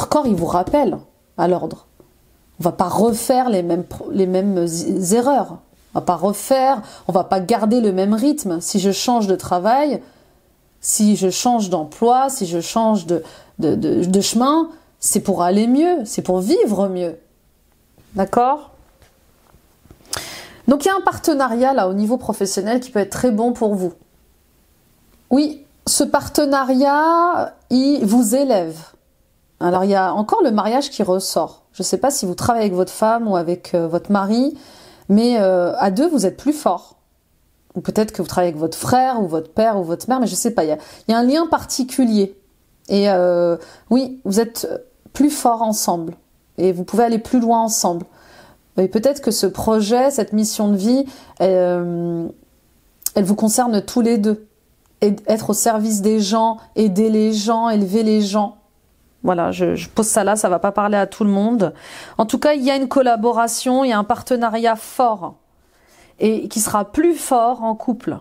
corps, il vous rappelle à l'ordre. On va pas refaire les mêmes erreurs. On va pas garder le même rythme. Si je change de travail, si je change d'emploi, si je change de chemin, c'est pour aller mieux, c'est pour vivre mieux. D'accord ? Donc il y a un partenariat là au niveau professionnel qui peut être très bon pour vous. Oui, ce partenariat, il vous élève. Alors il y a encore le mariage qui ressort. Je ne sais pas si vous travaillez avec votre femme ou avec votre mari, mais à deux vous êtes plus fort. Ou peut-être que vous travaillez avec votre frère ou votre père ou votre mère, mais je ne sais pas. Il y a un lien particulier. Et oui, vous êtes plus forts ensemble. Et vous pouvez aller plus loin ensemble. Et peut-être que ce projet, cette mission de vie, elle vous concerne tous les deux. Et être au service des gens, aider les gens, élever les gens. Voilà, je pose ça là, ça va pas parler à tout le monde. En tout cas, il y a une collaboration, il y a un partenariat fort. Et qui sera plus fort en couple.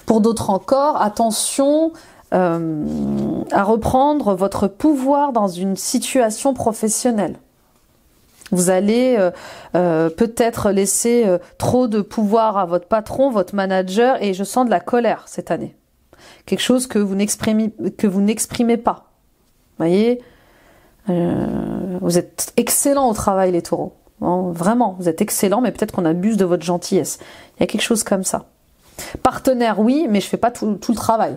Pour d'autres encore, attention à reprendre votre pouvoir dans une situation professionnelle. Vous allez peut-être laisser trop de pouvoir à votre patron, votre manager, et je sens de la colère cette année. Quelque chose que vous n'exprimez pas. Vous voyez, vous êtes excellent au travail, les taureaux. Bon, vraiment, vous êtes excellent, mais peut-être qu'on abuse de votre gentillesse. Il y a quelque chose comme ça. Partenaire, oui, mais je fais pas tout le travail.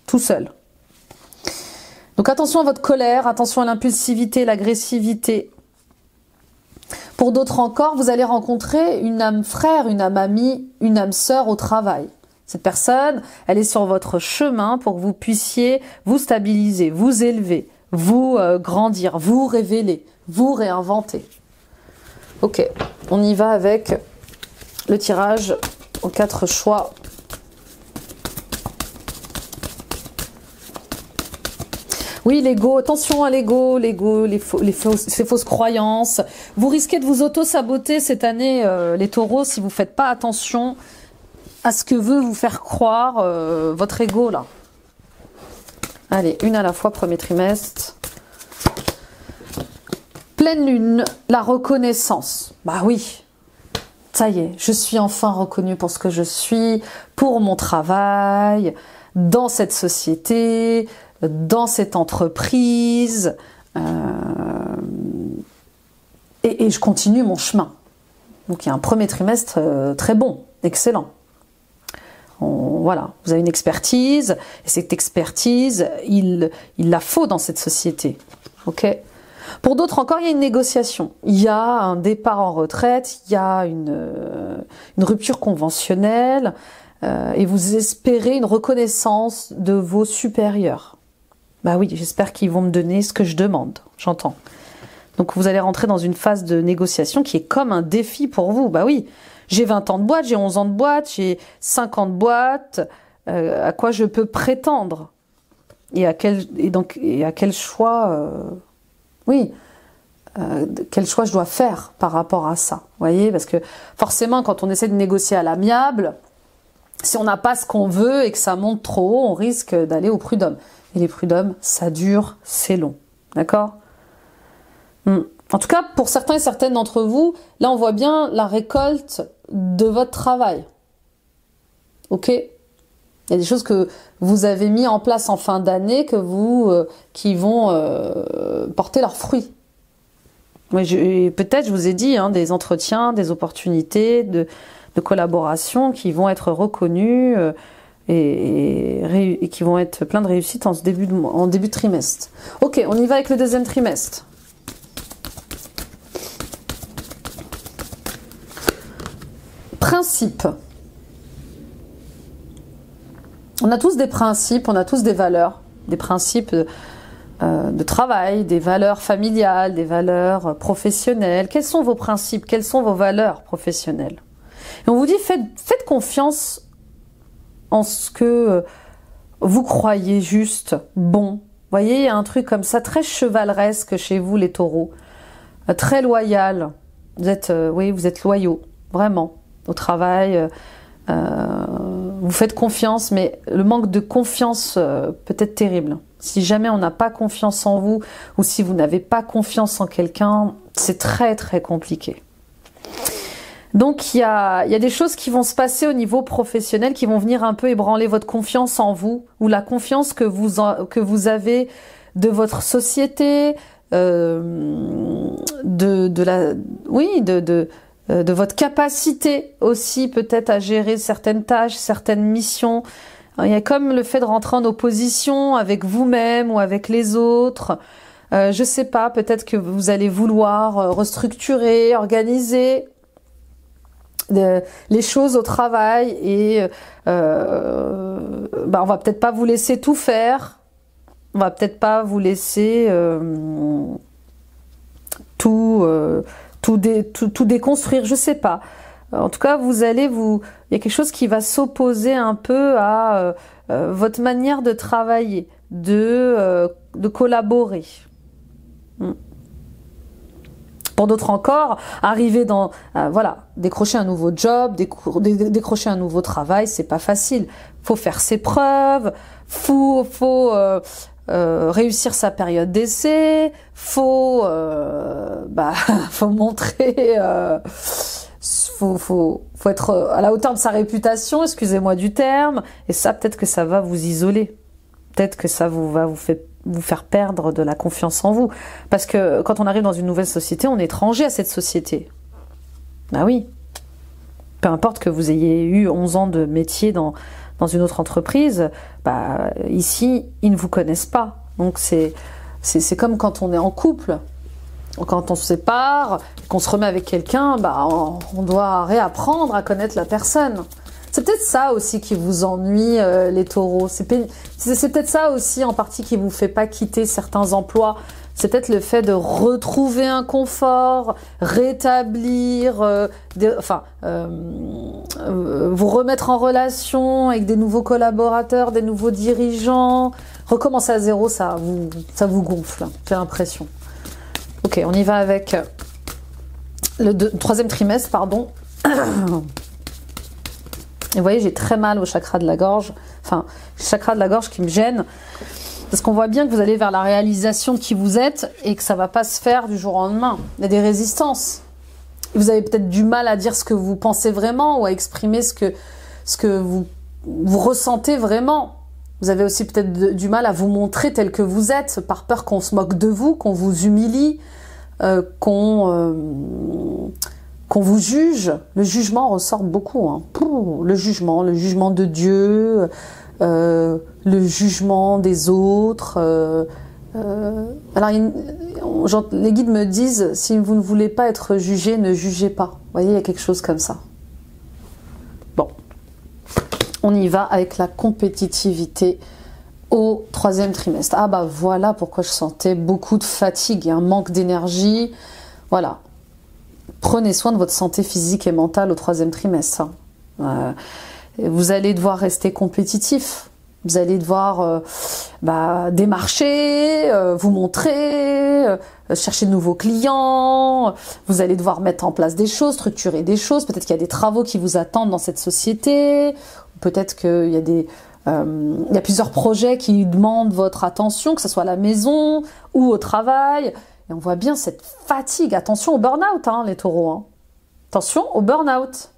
Tout seul. Donc attention à votre colère, attention à l'impulsivité, l'agressivité. Pour d'autres encore, vous allez rencontrer une âme frère, une âme amie, une âme sœur au travail. Cette personne, elle est sur votre chemin pour que vous puissiez vous stabiliser, vous élever, vous grandir, vous révéler, vous réinventer. Ok, on y va avec le tirage aux 4 choix. Oui, l'ego, attention à l'ego, ces fausses croyances. Vous risquez de vous auto-saboter cette année, les taureaux, si vous ne faites pas attention à ce que veut vous faire croire votre ego, là. Allez, une à la fois, premier trimestre. Pleine lune, la reconnaissance. Bah oui, ça y est, je suis enfin reconnue pour ce que je suis, pour mon travail, dans cette société, dans cette entreprise. Et je continue mon chemin. Donc il y a un premier trimestre très bon, excellent. Voilà, vous avez une expertise, et cette expertise, il la faut dans cette société. Ok ? Pour d'autres encore, il y a une négociation. Il y a un départ en retraite, il y a une rupture conventionnelle, et vous espérez une reconnaissance de vos supérieurs. Bah oui, j'espère qu'ils vont me donner ce que je demande, j'entends. Donc vous allez rentrer dans une phase de négociation qui est comme un défi pour vous. Bah oui, j'ai 20 ans de boîte, j'ai 11 ans de boîte, j'ai 5 ans de boîte, à quoi je peux prétendre et à quel choix, oui, quel choix je dois faire par rapport à ça. Vous voyez, parce que forcément, quand on essaie de négocier à l'amiable, si on n'a pas ce qu'on veut et que ça monte trop haut, on risque d'aller au prud'homme. Et les prud'hommes, ça dure, c'est long. D'accord ? En tout cas, pour certains et certaines d'entre vous, là, on voit bien la récolte de votre travail. Ok ? Il y a des choses que vous avez mis en place en fin d'année qui vont porter leurs fruits. Peut-être, je vous ai dit, des entretiens, des opportunités de collaboration qui vont être reconnus et qui vont être plein de réussite en début de trimestre. Ok, on y va avec le deuxième trimestre. Principe. On a tous des principes, on a tous des valeurs, des principes de travail, des valeurs familiales, des valeurs professionnelles. Quels sont vos principes? Quelles sont vos valeurs professionnelles? Et on vous dit, faites confiance en ce que vous croyez juste, bon. Vous voyez, il y a un truc comme ça, très chevaleresque chez vous, les taureaux. Très loyal. Vous êtes loyaux, vraiment, au travail. Vous faites confiance, mais le manque de confiance peut être terrible. Si jamais on n'a pas confiance en vous, ou si vous n'avez pas confiance en quelqu'un, c'est très très compliqué. Donc il y a des choses qui vont se passer au niveau professionnel, qui vont venir un peu ébranler votre confiance en vous, ou la confiance que vous avez de votre société, de votre capacité aussi peut-être à gérer certaines tâches, certaines missions. Il y a comme le fait de rentrer en opposition avec vous-même ou avec les autres. Je sais pas, peut-être que vous allez vouloir restructurer, organiser les choses au travail et on va peut-être pas vous laisser tout faire. On va peut-être pas vous laisser tout déconstruire, je sais pas. En tout cas, il y a quelque chose qui va s'opposer un peu à votre manière de travailler, de collaborer. Pour d'autres encore, arriver décrocher un nouveau job, décrocher un nouveau travail, c'est pas facile. Faut faire ses preuves, faut réussir sa période d'essai, faut montrer, faut être à la hauteur de sa réputation, excusez-moi du terme, et ça peut-être que ça va vous isoler, peut-être que ça va vous faire perdre de la confiance en vous, parce que quand on arrive dans une nouvelle société, on est étranger à cette société. Ah oui, peu importe que vous ayez eu 11 ans de métier dans une autre entreprise, ici, ils ne vous connaissent pas. Donc c'est comme quand on est en couple. Quand on se sépare, qu'on se remet avec quelqu'un, on doit réapprendre à connaître la personne. C'est peut-être ça aussi qui vous ennuie, les taureaux. C'est peut-être ça aussi en partie qui vous fait pas quitter certains emplois. C'est peut-être le fait de retrouver un confort, rétablir, vous remettre en relation avec des nouveaux collaborateurs, des nouveaux dirigeants. Recommencer à zéro, ça vous gonfle, j'ai l'impression. Ok, on y va avec le troisième trimestre, pardon. Et vous voyez, j'ai très mal au chakra de la gorge. Enfin, le chakra de la gorge qui me gêne. Parce qu'on voit bien que vous allez vers la réalisation de qui vous êtes et que ça va pas se faire du jour au lendemain. Il y a des résistances. Vous avez peut-être du mal à dire ce que vous pensez vraiment ou à exprimer ce que vous ressentez vraiment. Vous avez aussi peut-être du mal à vous montrer tel que vous êtes par peur qu'on se moque de vous, qu'on vous humilie, qu'on vous juge. Le jugement ressort beaucoup. Le jugement de Dieu, le jugement des autres. Alors, les guides me disent, si vous ne voulez pas être jugé, ne jugez pas. Vous voyez, il y a quelque chose comme ça. Bon, on y va avec la compétitivité au troisième trimestre. Ah voilà pourquoi je sentais beaucoup de fatigue et un manque d'énergie. Voilà. Prenez soin de votre santé physique et mentale au troisième trimestre. vous allez devoir rester compétitif. Vous allez devoir démarcher, vous montrer, chercher de nouveaux clients. Vous allez devoir mettre en place des choses, structurer des choses. Peut-être qu'il y a des travaux qui vous attendent dans cette société. Peut-être qu'il y a il y a plusieurs projets qui demandent votre attention, que ce soit à la maison ou au travail. Et on voit bien cette fatigue. Attention au burn-out, hein, les taureaux. Hein. Attention au burn-out.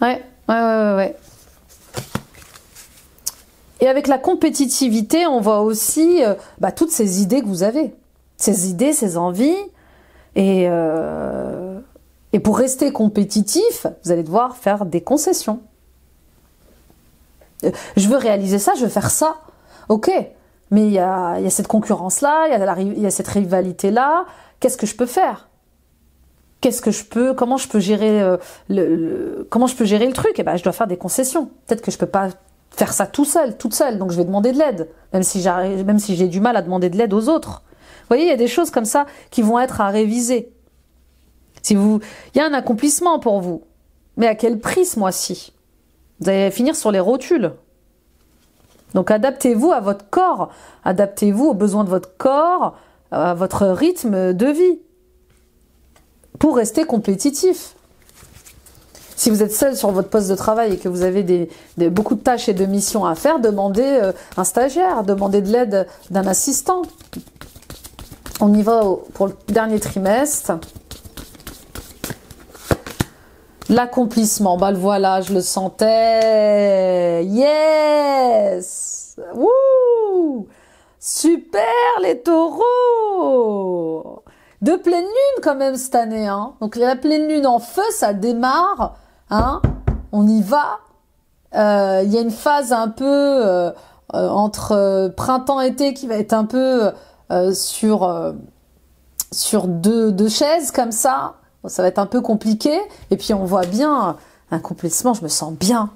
Ouais. Et avec la compétitivité, on voit aussi toutes ces idées que vous avez. Ces idées, ces envies. Et pour rester compétitif, vous allez devoir faire des concessions. Je veux réaliser ça, je veux faire ça. Ok, mais il y a cette concurrence-là, il y a cette rivalité-là. Qu'est-ce que je peux faire ? Comment je peux gérer le truc? Eh ben, je dois faire des concessions. Peut-être que je peux pas faire ça toute seule, donc je vais demander de l'aide, même si j'ai du mal à demander de l'aide aux autres. Vous voyez, il y a des choses comme ça qui vont être à réviser. Il y a un accomplissement pour vous, mais à quel prix ce mois-ci? Vous allez finir sur les rotules. Donc adaptez-vous à votre corps, adaptez-vous aux besoins de votre corps, à votre rythme de vie, pour rester compétitif. Si vous êtes seul sur votre poste de travail et que vous avez beaucoup de tâches et de missions à faire, demandez un stagiaire, demandez de l'aide d'un assistant. On y va pour le dernier trimestre. L'accomplissement, le voilà, je le sentais. Yes! Wouh! Super les taureaux! De pleine lune quand même cette année, hein. Donc la pleine lune en feu, ça démarre, hein. On y va. Il y a une phase un peu entre printemps-été qui va être un peu sur deux chaises comme ça. Ça va être un peu compliqué. Et puis on voit bien un accomplissement. Je me sens bien,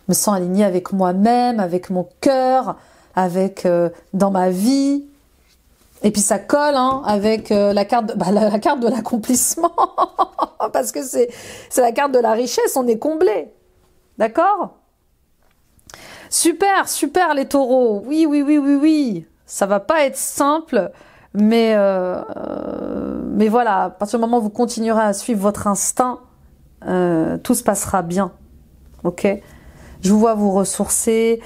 je me sens alignée avec moi-même, avec mon cœur, avec dans ma vie. Et puis ça colle avec la carte de l'accomplissement parce que c'est la carte de la richesse, on est comblé. D'accord? Super les taureaux. Oui. Ça va pas être simple, mais voilà, à partir du moment où vous continuerez à suivre votre instinct, tout se passera bien. OK? Je vous vois vous ressourcer.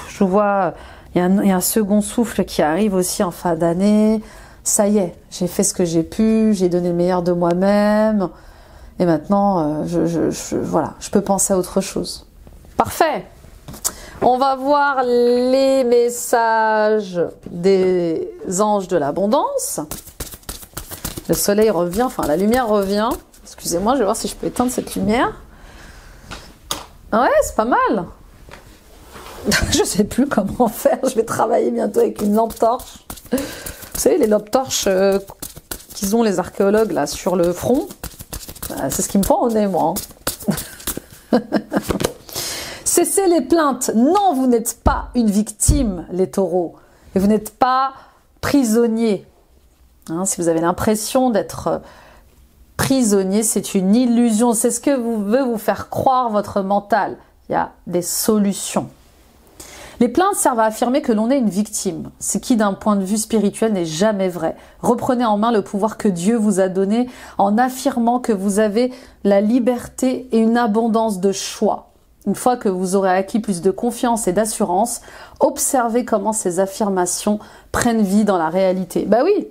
Je vous vois. Il y a un second souffle qui arrive aussi en fin d'année. Ça y est, j'ai fait ce que j'ai pu, j'ai donné le meilleur de moi-même. Et maintenant, je peux penser à autre chose. Parfait. On va voir les messages des anges de l'abondance. Le soleil revient, la lumière revient. Excusez-moi, je vais voir si je peux éteindre cette lumière. Ouais, c'est pas mal. Je sais plus comment faire. Je vais travailler bientôt avec une lampe torche. Vous savez, les lampes torches qu'ils ont les archéologues là sur le front. C'est ce qui me prend au nez, moi. Cessez les plaintes. Non, vous n'êtes pas une victime, les taureaux. Et vous n'êtes pas prisonnier. Si vous avez l'impression d'être prisonnier, c'est une illusion. C'est ce que veut vous faire croire votre mental. Il y a des solutions. Les plaintes servent à affirmer que l'on est une victime, ce qui d'un point de vue spirituel n'est jamais vrai. Reprenez en main le pouvoir que Dieu vous a donné en affirmant que vous avez la liberté et une abondance de choix. Une fois que vous aurez acquis plus de confiance et d'assurance, observez comment ces affirmations prennent vie dans la réalité. Bah oui,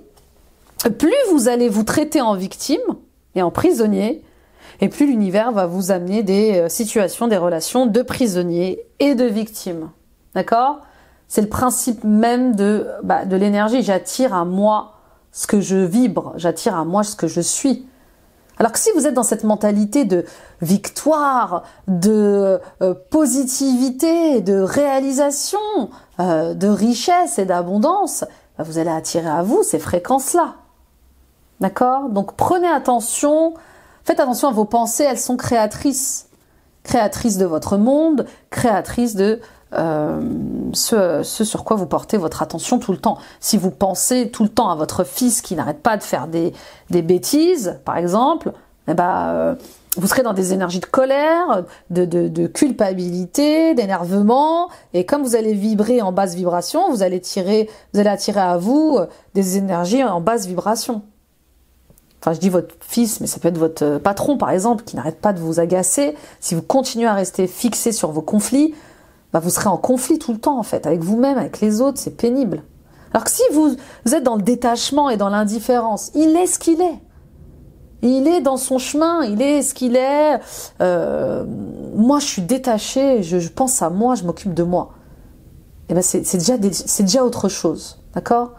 plus vous allez vous traiter en victime et en prisonnier, et plus l'univers va vous amener des situations, des relations de prisonnier et de victime. D'accord? C'est le principe même de l'énergie. J'attire à moi ce que je vibre. J'attire à moi ce que je suis. Alors que si vous êtes dans cette mentalité de victoire, de positivité, de réalisation, de richesse et d'abondance, vous allez attirer à vous ces fréquences-là. D'accord? Donc prenez attention, faites attention à vos pensées, elles sont créatrices. Créatrices de votre monde, créatrices de ce sur quoi vous portez votre attention tout le temps. Si vous pensez tout le temps à votre fils qui n'arrête pas de faire des bêtises, par exemple, eh ben, vous serez dans des énergies de colère, de culpabilité, d'énervement, et comme vous allez vibrer en basse vibration, vous allez attirer à vous des énergies en basse vibration. Enfin, je dis votre fils, mais ça peut être votre patron, par exemple, qui n'arrête pas de vous agacer. Si vous continuez à rester fixé sur vos conflits, bah, vous serez en conflit tout le temps, en fait, avec vous-même, avec les autres, c'est pénible. Alors que si vous êtes dans le détachement et dans l'indifférence, il est ce qu'il est. Il est dans son chemin, il est ce qu'il est. Moi, je suis détachée, je pense à moi, je m'occupe de moi. Et ben c'est déjà autre chose, d'accord?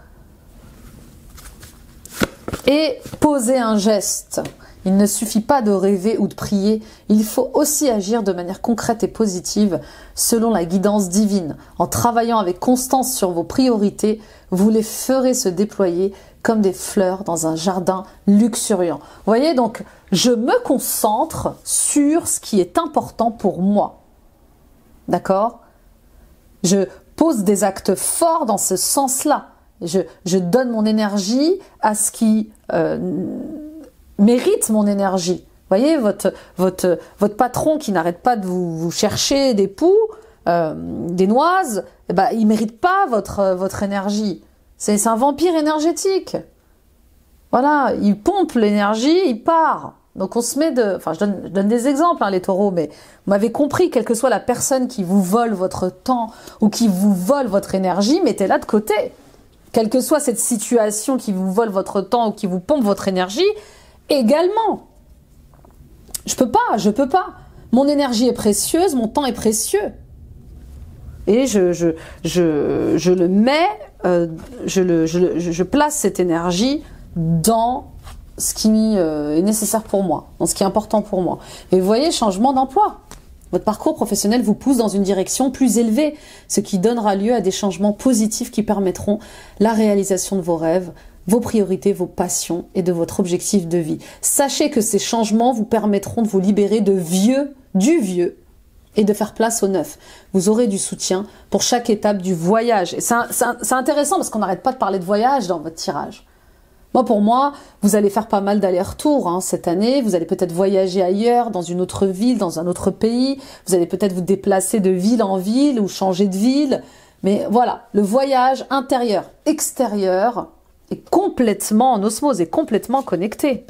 Et poser un geste. Il ne suffit pas de rêver ou de prier, il faut aussi agir de manière concrète et positive selon la guidance divine. En travaillant avec constance sur vos priorités, vous les ferez se déployer comme des fleurs dans un jardin luxuriant. Vous voyez, donc, je me concentre sur ce qui est important pour moi. D'accord? Je pose des actes forts dans ce sens-là. Je donne mon énergie à ce qui mérite mon énergie. Vous voyez, votre patron qui n'arrête pas de vous chercher des poux, des noises, eh ben, il ne mérite pas votre énergie. C'est un vampire énergétique. Voilà, il pompe l'énergie, il part. Donc on se met de... Enfin, je donne des exemples, hein, les taureaux, mais vous m'avez compris, quelle que soit la personne qui vous vole votre temps ou qui vous vole votre énergie, mettez-la de côté. Quelle que soit cette situation qui vous vole votre temps ou qui vous pompe votre énergie, également. Je peux pas. Mon énergie est précieuse, mon temps est précieux. Et je le mets, je place cette énergie dans ce qui est nécessaire pour moi, dans ce qui est important pour moi. Et vous voyez, changement d'emploi. Votre parcours professionnel vous pousse dans une direction plus élevée, ce qui donnera lieu à des changements positifs qui permettront la réalisation de vos rêves, vos priorités, vos passions et de votre objectif de vie. Sachez que ces changements vous permettront de vous libérer du vieux, et de faire place au neuf. Vous aurez du soutien pour chaque étape du voyage. Et c'est intéressant parce qu'on n'arrête pas de parler de voyage dans votre tirage. Pour moi, vous allez faire pas mal d'allers-retours cette année. Vous allez peut-être voyager ailleurs, dans une autre ville, dans un autre pays. Vous allez peut-être vous déplacer de ville en ville ou changer de ville. Mais voilà, le voyage intérieur, extérieur est complètement en osmose, est complètement connecté.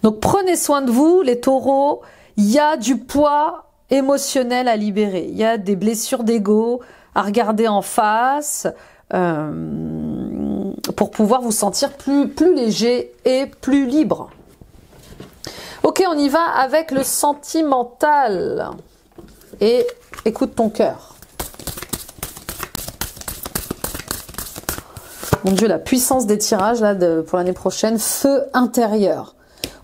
Donc prenez soin de vous, les taureaux. Il y a du poids émotionnel à libérer. Il y a des blessures d'ego à regarder en face pour pouvoir vous sentir plus léger et plus libre. Ok, on y va avec le sentimental. Et écoute ton cœur. Mon Dieu, la puissance des tirages là, pour l'année prochaine. Feu intérieur.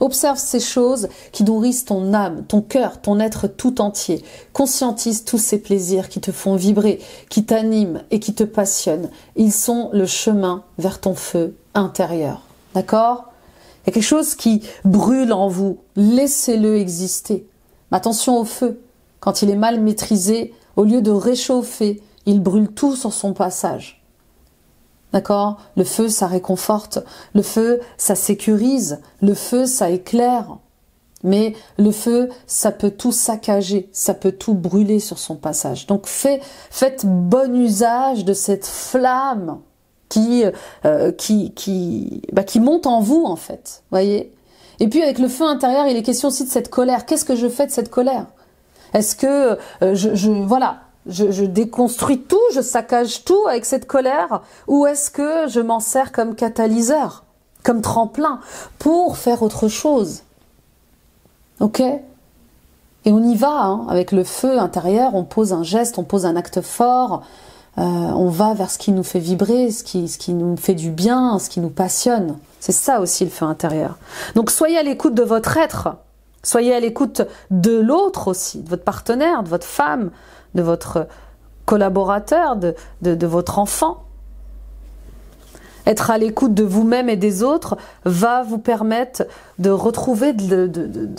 Observe ces choses qui nourrissent ton âme, ton cœur, ton être tout entier. Conscientise tous ces plaisirs qui te font vibrer, qui t'animent et qui te passionnent. Ils sont le chemin vers ton feu intérieur. D'accord? Il y a quelque chose qui brûle en vous. Laissez-le exister. Mais attention au feu. Quand il est mal maîtrisé, au lieu de réchauffer, il brûle tout sur son passage. D'accord? Le feu, ça réconforte. Le feu, ça sécurise. Le feu, ça éclaire. Mais le feu, ça peut tout saccager. Ça peut tout brûler sur son passage. Donc, faites bon usage de cette flamme qui monte en vous, en fait. Voyez? Et puis, avec le feu intérieur, il est question aussi de cette colère. Qu'est-ce que je fais de cette colère? Est-ce que je déconstruis tout, je saccage tout avec cette colère, ou est-ce que je m'en sers comme catalyseur, comme tremplin, pour faire autre chose? Ok? Et on y va, avec le feu intérieur, on pose un geste, on pose un acte fort, on va vers ce qui nous fait vibrer, ce qui nous fait du bien, ce qui nous passionne. C'est ça aussi le feu intérieur. Donc soyez à l'écoute de votre être, soyez à l'écoute de l'autre aussi, de votre partenaire, de votre femme, de votre collaborateur, de votre enfant. Être à l'écoute de vous-même et des autres va vous permettre de retrouver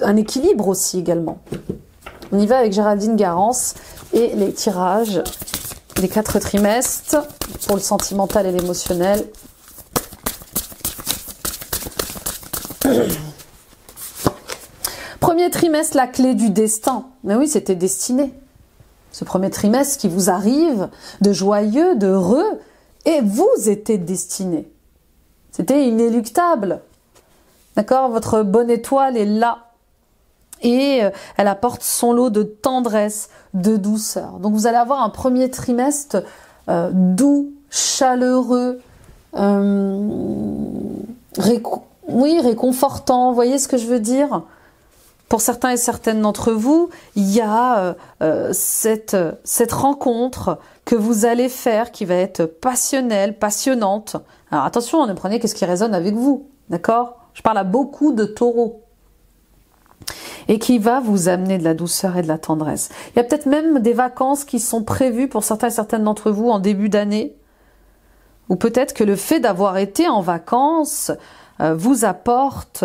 un équilibre aussi également. On y va avec Géraldine Garance et les tirages des 4 trimestres pour le sentimental et l'émotionnel. premier trimestre, la clé du destin. Mais oui, c'était destiné. Ce premier trimestre qui vous arrive, de joyeux, d'heureux, et vous étiez destiné. C'était inéluctable. D'accord? Votre bonne étoile est là. Et elle apporte son lot de tendresse, de douceur. Donc vous allez avoir un premier trimestre doux, chaleureux, réconfortant. Vous voyez ce que je veux dire? Pour certains et certaines d'entre vous, il y a cette rencontre que vous allez faire qui va être passionnelle, passionnante. Alors attention, ne prenez qu'est-ce qui résonne avec vous, d'accord? Je parle à beaucoup de taureaux. Et qui va vous amener de la douceur et de la tendresse. Il y a peut-être même des vacances qui sont prévues pour certains et certaines d'entre vous en début d'année. Ou peut-être que le fait d'avoir été en vacances vous apporte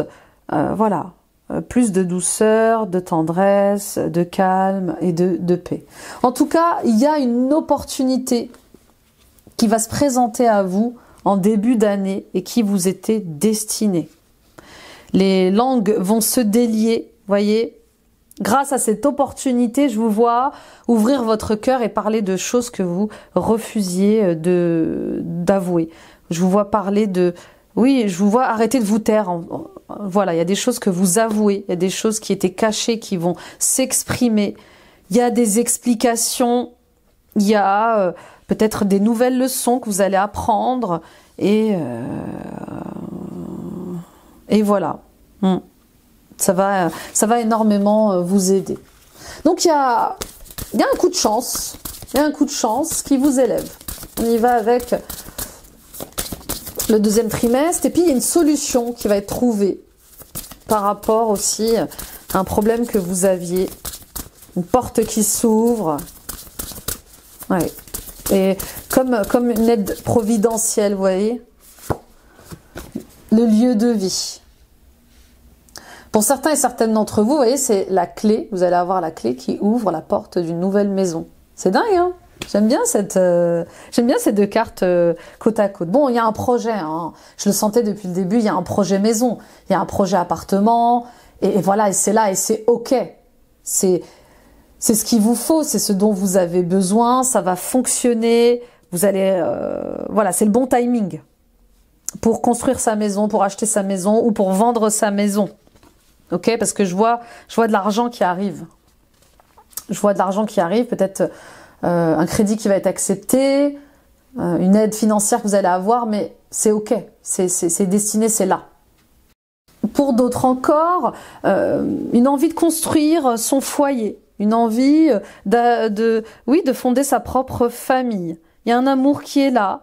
plus de douceur, de tendresse, de calme et de paix. En tout cas, il y a une opportunité qui va se présenter à vous en début d'année et qui vous était destinée. Les langues vont se délier, voyez. Grâce à cette opportunité, je vous vois ouvrir votre cœur et parler de choses que vous refusiez d'avouer. Je vous vois parler je vous vois arrêter de vous taire. Voilà, il y a des choses que vous avouez, il y a des choses qui étaient cachées, qui vont s'exprimer. Il y a des explications, il y a peut-être des nouvelles leçons que vous allez apprendre. Et voilà. Ça va énormément vous aider. Donc il y a un coup de chance. Il y a un coup de chance qui vous élève. On y va avec le deuxième trimestre. Et puis il y a une solution qui va être trouvée par rapport aussi à un problème que vous aviez. Une porte qui s'ouvre. Ouais. Et comme une aide providentielle, vous voyez. Le lieu de vie. Pour certains et certaines d'entre vous, vous voyez, c'est la clé. Vous allez avoir la clé qui ouvre la porte d'une nouvelle maison. C'est dingue, hein? J'aime bien ces deux cartes côte à côte. Bon, il y a un projet, hein. Je le sentais depuis le début, il y a un projet maison, il y a un projet appartement, et voilà, et c'est là, et c'est ok. C'est ce qu'il vous faut, c'est ce dont vous avez besoin, ça va fonctionner, vous allez... voilà, c'est le bon timing pour construire sa maison, pour acheter sa maison ou pour vendre sa maison. Ok, parce que je vois de l'argent qui arrive. Je vois de l'argent qui arrive, peut-être un crédit qui va être accepté, une aide financière que vous allez avoir, mais c'est ok, c'est destiné, c'est là. Pour d'autres encore, une envie de construire son foyer, une envie de fonder sa propre famille. Il y a un amour qui est là.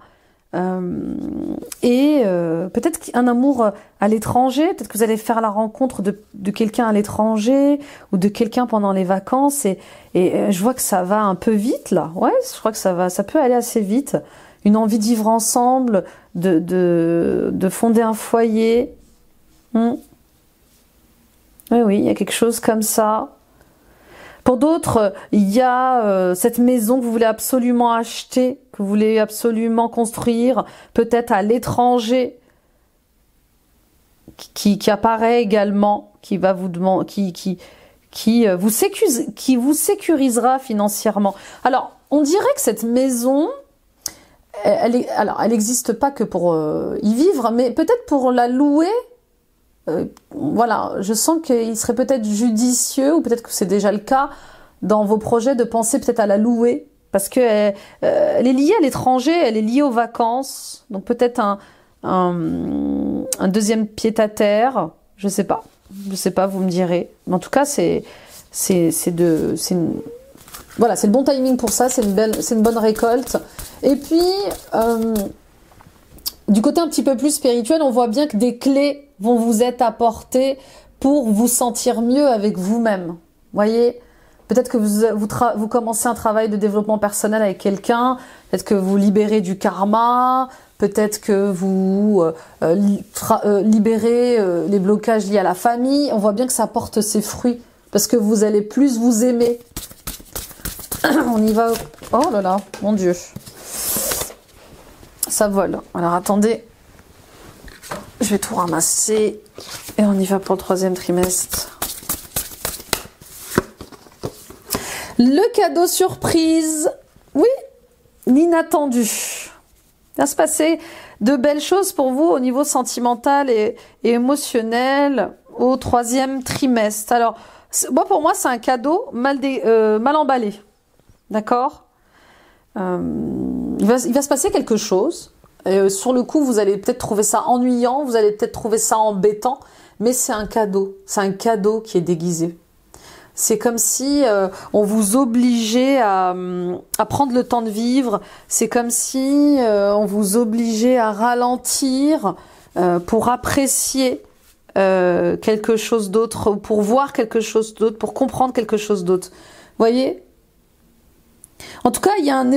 Peut-être un amour à l'étranger, peut-être que vous allez faire la rencontre de quelqu'un à l'étranger ou de quelqu'un pendant les vacances et je vois que ça va un peu vite là. Ouais, je crois que ça peut aller assez vite. Une envie de vivre ensemble, de fonder un foyer. Oui, il y a quelque chose comme ça. Pour d'autres, il y a cette maison que vous voulez absolument acheter, que vous voulez absolument construire, peut-être à l'étranger, qui apparaît également, qui va vous demander, qui vous sécurisera financièrement. Alors, on dirait que cette maison, elle n'existe pas que pour y vivre, mais peut-être pour la louer. Voilà, je sens qu'il serait peut-être judicieux, ou peut-être que c'est déjà le cas dans vos projets, de penser peut-être à la louer, parce que elle est liée à l'étranger, elle est liée aux vacances, donc peut-être un deuxième pied-à-terre, je sais pas, vous me direz. Mais en tout cas, voilà, c'est le bon timing pour ça, c'est une bonne récolte. Et puis, du côté un petit peu plus spirituel, on voit bien que des clés vont vous être apportées pour vous sentir mieux avec vous-même. Voyez, peut-être que vous commencez un travail de développement personnel avec quelqu'un, peut-être que vous libérez du karma, peut-être que vous libérez les blocages liés à la famille. On voit bien que ça porte ses fruits, parce que vous allez plus vous aimer. On y va. Oh là là, mon Dieu. Ça vole. Alors attendez, je vais tout ramasser et on y va pour le troisième trimestre. Le cadeau surprise, oui, l'inattendu. Il va se passer de belles choses pour vous au niveau sentimental et émotionnel au 3e trimestre. Alors, moi, pour moi, c'est un cadeau mal emballé. D'accord? Il va se passer quelque chose. Sur le coup, vous allez peut-être trouver ça ennuyant, vous allez peut-être trouver ça embêtant, mais c'est un cadeau. C'est un cadeau qui est déguisé. C'est comme si on vous obligeait à prendre le temps de vivre. C'est comme si on vous obligeait à ralentir pour apprécier quelque chose d'autre, pour voir quelque chose d'autre, pour comprendre quelque chose d'autre. Vous voyez? En tout cas,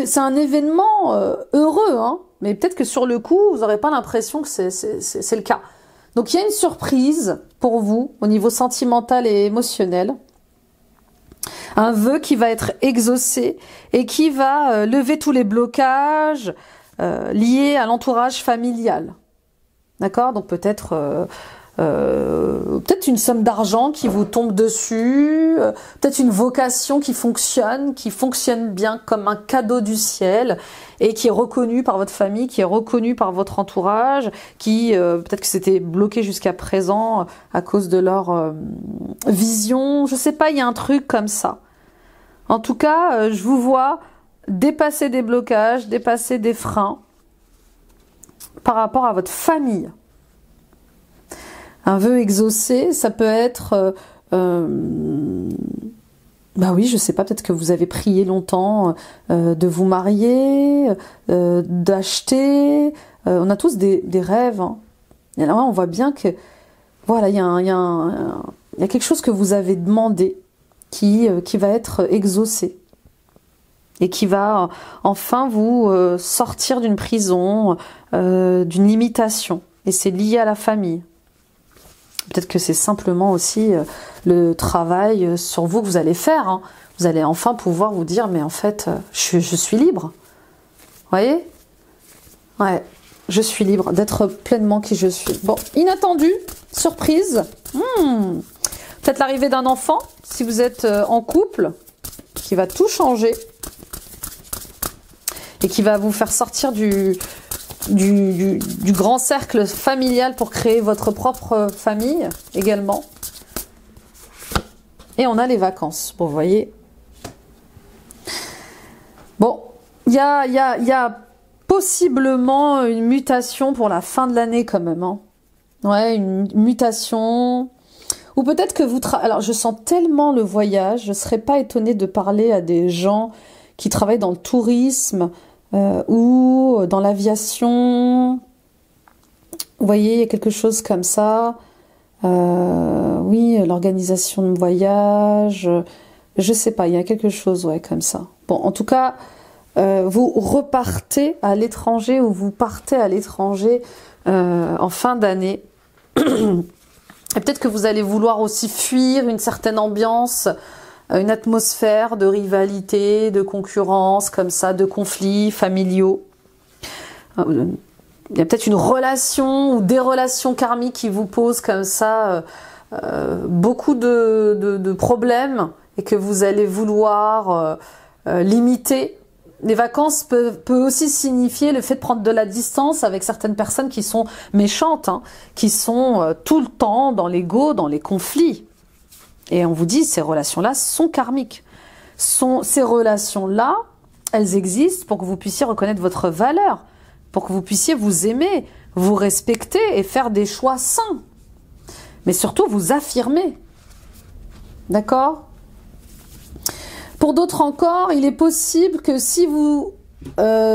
c'est un événement heureux, hein, mais peut-être que sur le coup, vous n'aurez pas l'impression que c'est le cas. Donc il y a une surprise pour vous au niveau sentimental et émotionnel. Un vœu qui va être exaucé et qui va lever tous les blocages liés à l'entourage familial. D'accord? Donc peut-être une somme d'argent qui vous tombe dessus, peut-être une vocation qui fonctionne bien comme un cadeau du ciel et qui est reconnue par votre famille, qui est reconnue par votre entourage, qui peut-être que c'était bloqué jusqu'à présent à cause de leur vision. Je sais pas, il y a un truc comme ça. En tout cas, je vous vois dépasser des blocages, dépasser des freins par rapport à votre famille. Un vœu exaucé, ça peut être... bah oui, je sais pas, peut-être que vous avez prié longtemps de vous marier, d'acheter. On a tous des rêves. Hein. Et là, on voit bien que... Voilà, il y a quelque chose que vous avez demandé qui va être exaucé. Et qui va enfin vous sortir d'une prison, d'une limitation. Et c'est lié à la famille. Peut-être que c'est simplement aussi le travail sur vous que vous allez faire. Hein. Vous allez enfin pouvoir vous dire, mais en fait, je suis libre. Vous voyez? Ouais, je suis libre d'être pleinement qui je suis. Bon, inattendu, surprise. Peut-être l'arrivée d'un enfant, si vous êtes en couple, qui va tout changer. Et qui va vous faire sortir du grand cercle familial pour créer votre propre famille également. Et on a les vacances, bon, vous voyez. Bon, il y a possiblement une mutation pour la fin de l'année quand même. Hein. Ouais, une mutation. Ou peut-être que vous... Alors, je sens tellement le voyage, je ne serais pas étonnée de parler à des gens qui travaillent dans le tourisme, ou dans l'aviation. Vous voyez, il y a quelque chose comme ça. Oui, l'organisation de voyage. Je sais pas, il y a quelque chose, ouais, comme ça. Bon, en tout cas, vous repartez à l'étranger ou vous partez à l'étranger en fin d'année. Et peut-être que vous allez vouloir aussi fuir une certaine ambiance, une atmosphère de rivalité, de concurrence, comme ça, de conflits familiaux. Il y a peut-être une relation ou des relations karmiques qui vous posent comme ça beaucoup de problèmes et que vous allez vouloir limiter. Les vacances peut aussi signifier le fait de prendre de la distance avec certaines personnes qui sont méchantes, hein, qui sont tout le temps dans l'ego, dans les conflits. Et on vous dit, ces relations-là sont karmiques. Ces relations-là, elles existent pour que vous puissiez reconnaître votre valeur, pour que vous puissiez vous aimer, vous respecter et faire des choix sains. Mais surtout, vous affirmer. D'accord ? Pour d'autres encore, il est possible que si vous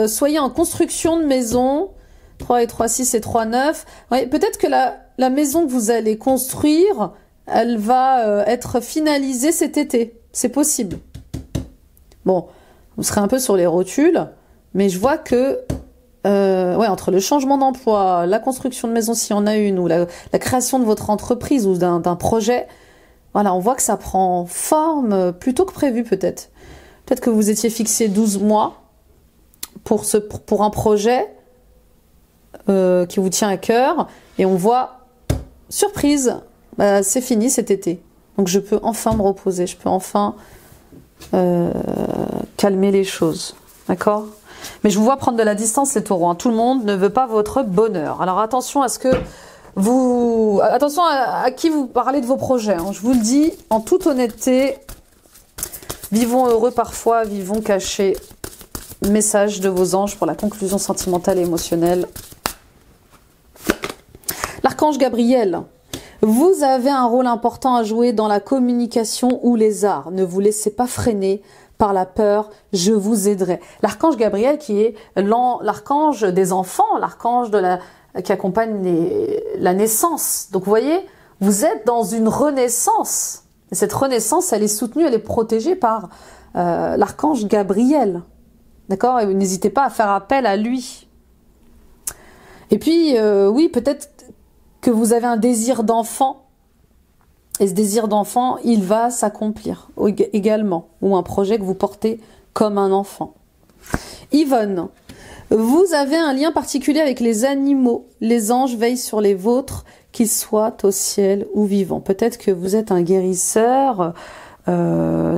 soyez en construction de maison, 3 et 3, 6 et 3, 9, ouais, peut-être que la maison que vous allez construire, elle va être finalisée cet été. C'est possible. Bon, vous serez un peu sur les rotules, mais je vois que ouais, entre le changement d'emploi, la construction de maison s'il y en a une, ou la création de votre entreprise ou d'un projet, voilà, on voit que ça prend forme plus tôt que prévu peut-être. Peut-être que vous étiez fixé 12 mois pour un projet qui vous tient à cœur, et on voit, surprise, bah, c'est fini cet été. Donc je peux enfin me reposer, je peux enfin calmer les choses. D'accord? Mais je vous vois prendre de la distance, les taureaux. Hein. Tout le monde ne veut pas votre bonheur. Alors attention à ce que vous... Attention à qui vous parlez de vos projets. Hein. Je vous le dis en toute honnêteté. Vivons heureux parfois, vivons cachés. Message de vos anges pour la conclusion sentimentale et émotionnelle. L'archange Gabriel. Vous avez un rôle important à jouer dans la communication ou les arts. Ne vous laissez pas freiner par la peur, je vous aiderai. L'archange Gabriel qui est l'archange des enfants, l'archange qui accompagne la naissance. Donc vous voyez, vous êtes dans une renaissance. Et cette renaissance, elle est soutenue, elle est protégée par l'archange Gabriel. D'accord? Et n'hésitez pas à faire appel à lui. Et puis, oui, peut-être que vous avez un désir d'enfant. Et ce désir d'enfant, il va s'accomplir également. Ou un projet que vous portez comme un enfant. Yvonne, vous avez un lien particulier avec les animaux. Les anges veillent sur les vôtres, qu'ils soient au ciel ou vivants. Peut-être que vous êtes un guérisseur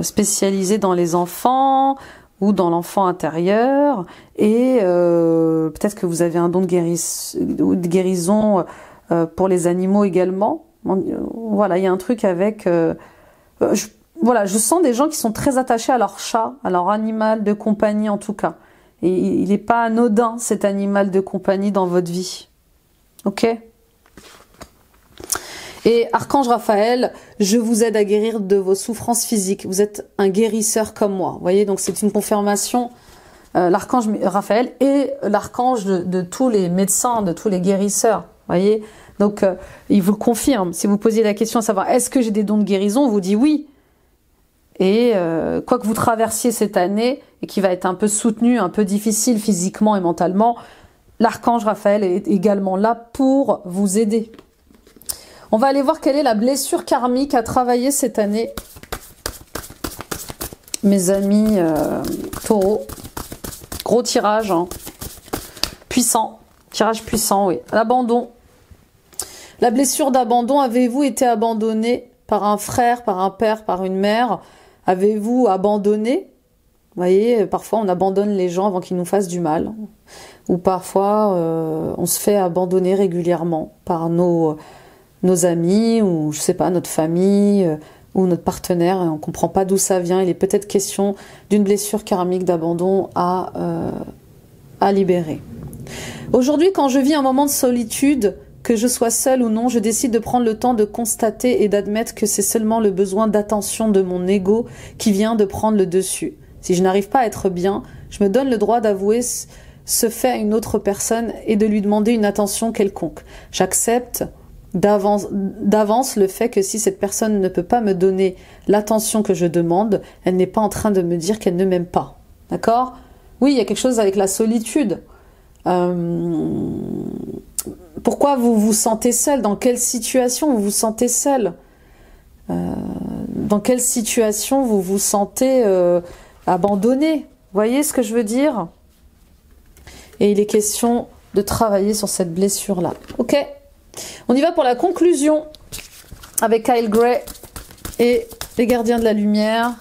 spécialisé dans les enfants ou dans l'enfant intérieur. Et peut-être que vous avez un don de guérison pour les animaux également. Voilà, il y a un truc avec... voilà, je sens des gens qui sont très attachés à leur chat, à leur animal de compagnie en tout cas. Et il n'est pas anodin cet animal de compagnie dans votre vie. Ok? Et Archange Raphaël, je vous aide à guérir de vos souffrances physiques. Vous êtes un guérisseur comme moi. Vous voyez, donc c'est une confirmation. L'archange Raphaël est l'archange de tous les médecins, de tous les guérisseurs. Vous voyez? Donc, il vous le confirme. Si vous posiez la question à savoir, est-ce que j'ai des dons de guérison? On vous dit oui. Et quoi que vous traversiez cette année, et qui va être un peu soutenu, un peu difficile physiquement et mentalement, l'archange Raphaël est également là pour vous aider. On va aller voir quelle est la blessure karmique à travailler cette année. Mes amis taureaux. Gros tirage. Hein. Puissant. Tirage puissant, oui. L'abandon. La blessure d'abandon, avez-vous été abandonné par un frère, par un père, par une mère? Avez-vous abandonné? Vous voyez, parfois on abandonne les gens avant qu'ils nous fassent du mal. Ou parfois on se fait abandonner régulièrement par nos amis, ou je sais pas, notre famille, ou notre partenaire. Et on ne comprend pas d'où ça vient. Il est peut-être question d'une blessure karmique d'abandon à libérer. Aujourd'hui, quand je vis un moment de solitude, que je sois seule ou non, je décide de prendre le temps de constater et d'admettre que c'est seulement le besoin d'attention de mon ego qui vient de prendre le dessus. Si je n'arrive pas à être bien, je me donne le droit d'avouer ce fait à une autre personne et de lui demander une attention quelconque. J'accepte d'avance le fait que si cette personne ne peut pas me donner l'attention que je demande, elle n'est pas en train de me dire qu'elle ne m'aime pas. D'accord? Oui, il y a quelque chose avec la solitude. Pourquoi vous vous sentez seul? Dans quelle situation vous vous sentez seul? Dans quelle situation vous vous sentez abandonné? Vous voyez ce que je veux dire? Et il est question de travailler sur cette blessure-là. Ok? On y va pour la conclusion avec Kyle Gray et les gardiens de la lumière.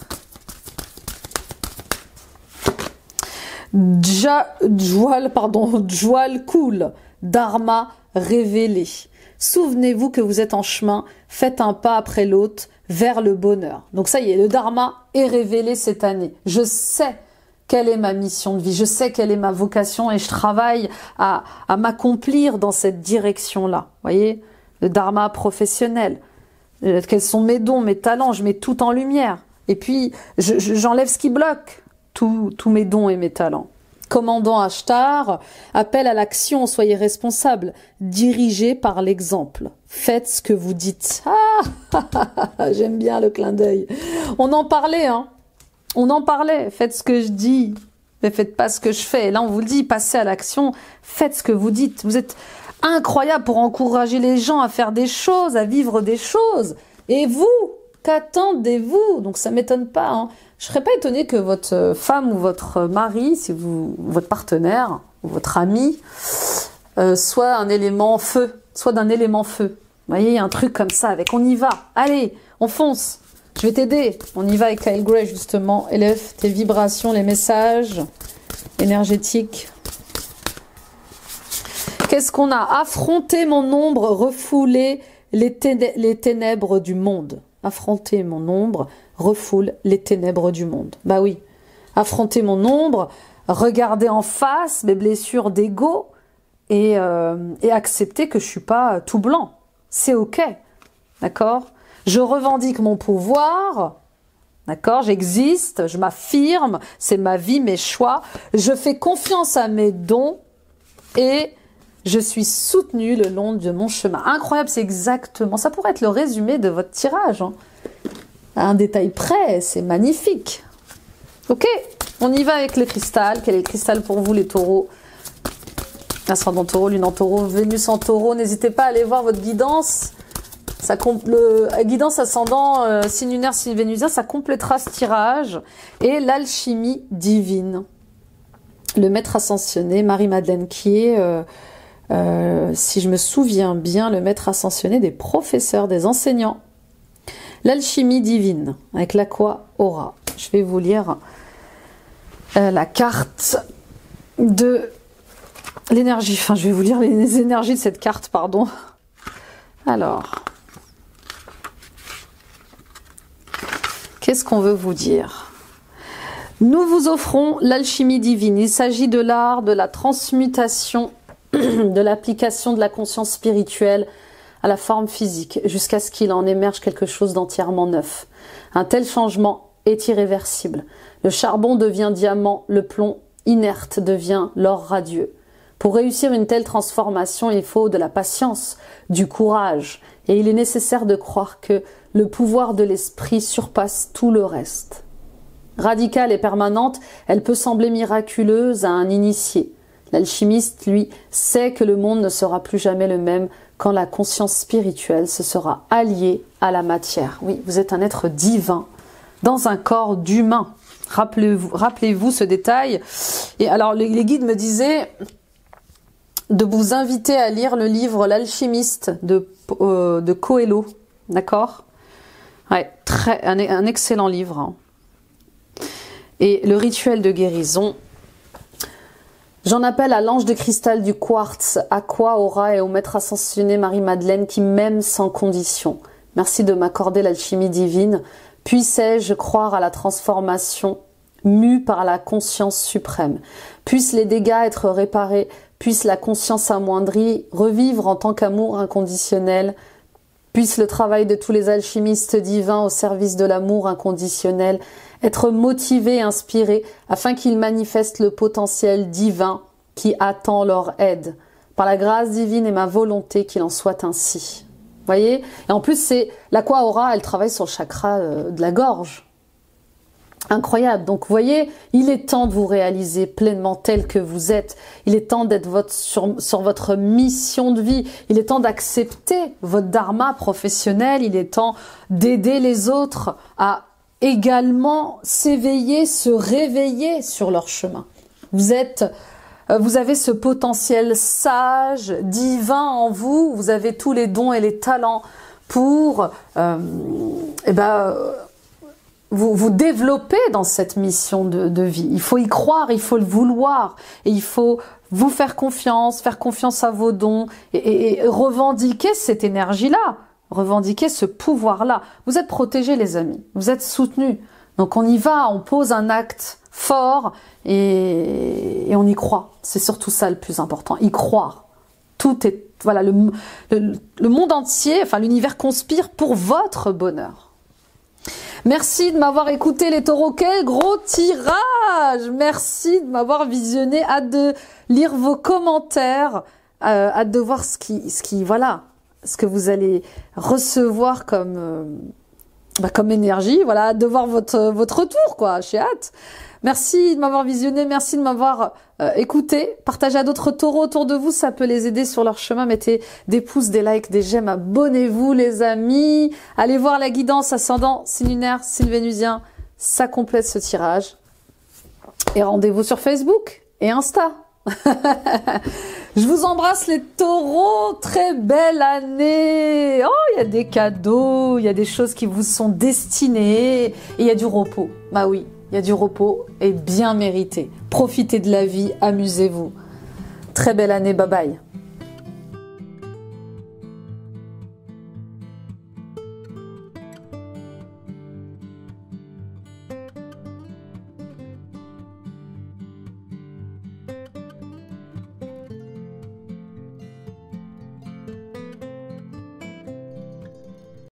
Jwal Cool, Dharma révélé. Souvenez-vous que vous êtes en chemin, faites un pas après l'autre vers le bonheur. Donc ça y est, le Dharma est révélé cette année. Je sais quelle est ma mission de vie, je sais quelle est ma vocation et je travaille à m'accomplir dans cette direction-là. Vous voyez, le Dharma professionnel. Quels sont mes dons, mes talents, je mets tout en lumière. Et puis, j'enlève ce qui bloque tous mes dons et mes talents. Commandant Ashtar, appel à l'action, soyez responsable, dirigez par l'exemple. Faites ce que vous dites. Ah, j'aime bien le clin d'œil. On en parlait, hein. On en parlait. Faites ce que je dis, mais faites pas ce que je fais. Et là, on vous le dit, passez à l'action, faites ce que vous dites. Vous êtes incroyable pour encourager les gens à faire des choses, à vivre des choses. Et vous, qu'attendez-vous? Donc ça m'étonne pas, hein. Je serais pas étonnée que votre femme ou votre mari, si votre partenaire ou votre ami, soit un élément feu, soit d'un élément feu. Vous voyez, il y a un truc comme ça avec on y va, allez, on fonce. Je vais t'aider. On y va avec Kyle Gray, justement. Élève tes vibrations, les messages énergétiques. Qu'est-ce qu'on a? Affronter mon ombre, refouler les ténèbres du monde. Affronter mon ombre, refoule les ténèbres du monde. Bah oui. Affronter mon ombre, regarder en face mes blessures d'ego et accepter que je suis pas tout blanc. C'est ok. D'accord? Je revendique mon pouvoir. D'accord? J'existe, je m'affirme, c'est ma vie, mes choix. Je fais confiance à mes dons et je suis soutenue le long de mon chemin. Incroyable, c'est exactement... Ça pourrait être le résumé de votre tirage. Hein. À un détail près, c'est magnifique. Ok, on y va avec les cristals. Quel est le cristal pour vous, les taureaux? Ascendant taureau, lune en taureau, Vénus en taureau. N'hésitez pas à aller voir votre guidance. Guidance ascendant, signe lunaire, signe vénusien, ça complétera ce tirage. Et l'alchimie divine. Le maître ascensionné, Marie-Madeleine, qui est... si je me souviens bien, le maître ascensionné des professeurs, des enseignants. L'alchimie divine, avec l'aqua aura. Je vais vous lire la carte de l'énergie. Enfin, je vais vous lire les énergies de cette carte, pardon. Alors, qu'est-ce qu'on veut vous dire? Nous vous offrons l'alchimie divine. Il s'agit de l'art de la transmutation, de l'application de la conscience spirituelle à la forme physique, jusqu'à ce qu'il en émerge quelque chose d'entièrement neuf. Un tel changement est irréversible. Le charbon devient diamant, le plomb inerte devient l'or radieux. Pour réussir une telle transformation, il faut de la patience, du courage, et il est nécessaire de croire que le pouvoir de l'esprit surpasse tout le reste. Radicale et permanente, elle peut sembler miraculeuse à un initié. L'alchimiste, lui, sait que le monde ne sera plus jamais le même quand la conscience spirituelle se sera alliée à la matière. Oui, vous êtes un être divin dans un corps d'humain. Rappelez-vous ce détail. Et alors, les guides me disaient de vous inviter à lire le livre L'Alchimiste de Coelho. D'accord? Ouais, un excellent livre. Hein. Et le rituel de guérison. J'en appelle à l'ange de cristal du quartz, Aqua Aura, et au maître ascensionné Marie-Madeleine qui m'aime sans condition. Merci de m'accorder l'alchimie divine. Puissais-je croire à la transformation mue par la conscience suprême. Puissent les dégâts être réparés, puisse la conscience amoindrie revivre en tant qu'amour inconditionnel. Puisse le travail de tous les alchimistes divins au service de l'amour inconditionnel être motivé et inspiré afin qu'ils manifestent le potentiel divin qui attend leur aide. Par la grâce divine et ma volonté qu'il en soit ainsi. Voyez? Et en plus, c'est l'aqua aura, elle travaille sur le chakra de la gorge. Incroyable. Donc, vous voyez, il est temps de vous réaliser pleinement tel que vous êtes. Il est temps d'être sur votre mission de vie. Il est temps d'accepter votre dharma professionnel. Il est temps d'aider les autres à également s'éveiller, se réveiller sur leur chemin. Vous avez ce potentiel sage, divin en vous. Vous avez tous les dons et les talents pour vous développer dans cette mission de vie. Il faut y croire, il faut le vouloir. Et il faut vous faire confiance à vos dons et revendiquer cette énergie-là. Revendiquer ce pouvoir-là. Vous êtes protégés, les amis. Vous êtes soutenus. Donc on y va, on pose un acte fort et on y croit. C'est surtout ça le plus important. Y croire. Tout est, voilà, le monde entier, enfin l'univers conspire pour votre bonheur. Merci de m'avoir écouté, les taureaux. Quel gros tirage! Merci de m'avoir visionné. Hâte de lire vos commentaires. Hâte de voir ce que vous allez recevoir comme énergie. Voilà, hâte de voir votre retour, quoi. J'ai hâte. Merci de m'avoir visionné, merci de m'avoir écouté. Partagez à d'autres taureaux autour de vous, ça peut les aider sur leur chemin. Mettez des pouces, des likes, des j'aime, abonnez-vous les amis. Allez voir la guidance ascendant, signe lunaire, signe vénusien. Ça complète ce tirage. Et rendez-vous sur Facebook et Insta. Je vous embrasse les taureaux, très belle année. Oh, il y a des cadeaux, il y a des choses qui vous sont destinées et il y a du repos. Bah oui, il y a du repos et bien mérité. Profitez de la vie, amusez-vous. Très belle année, bye bye.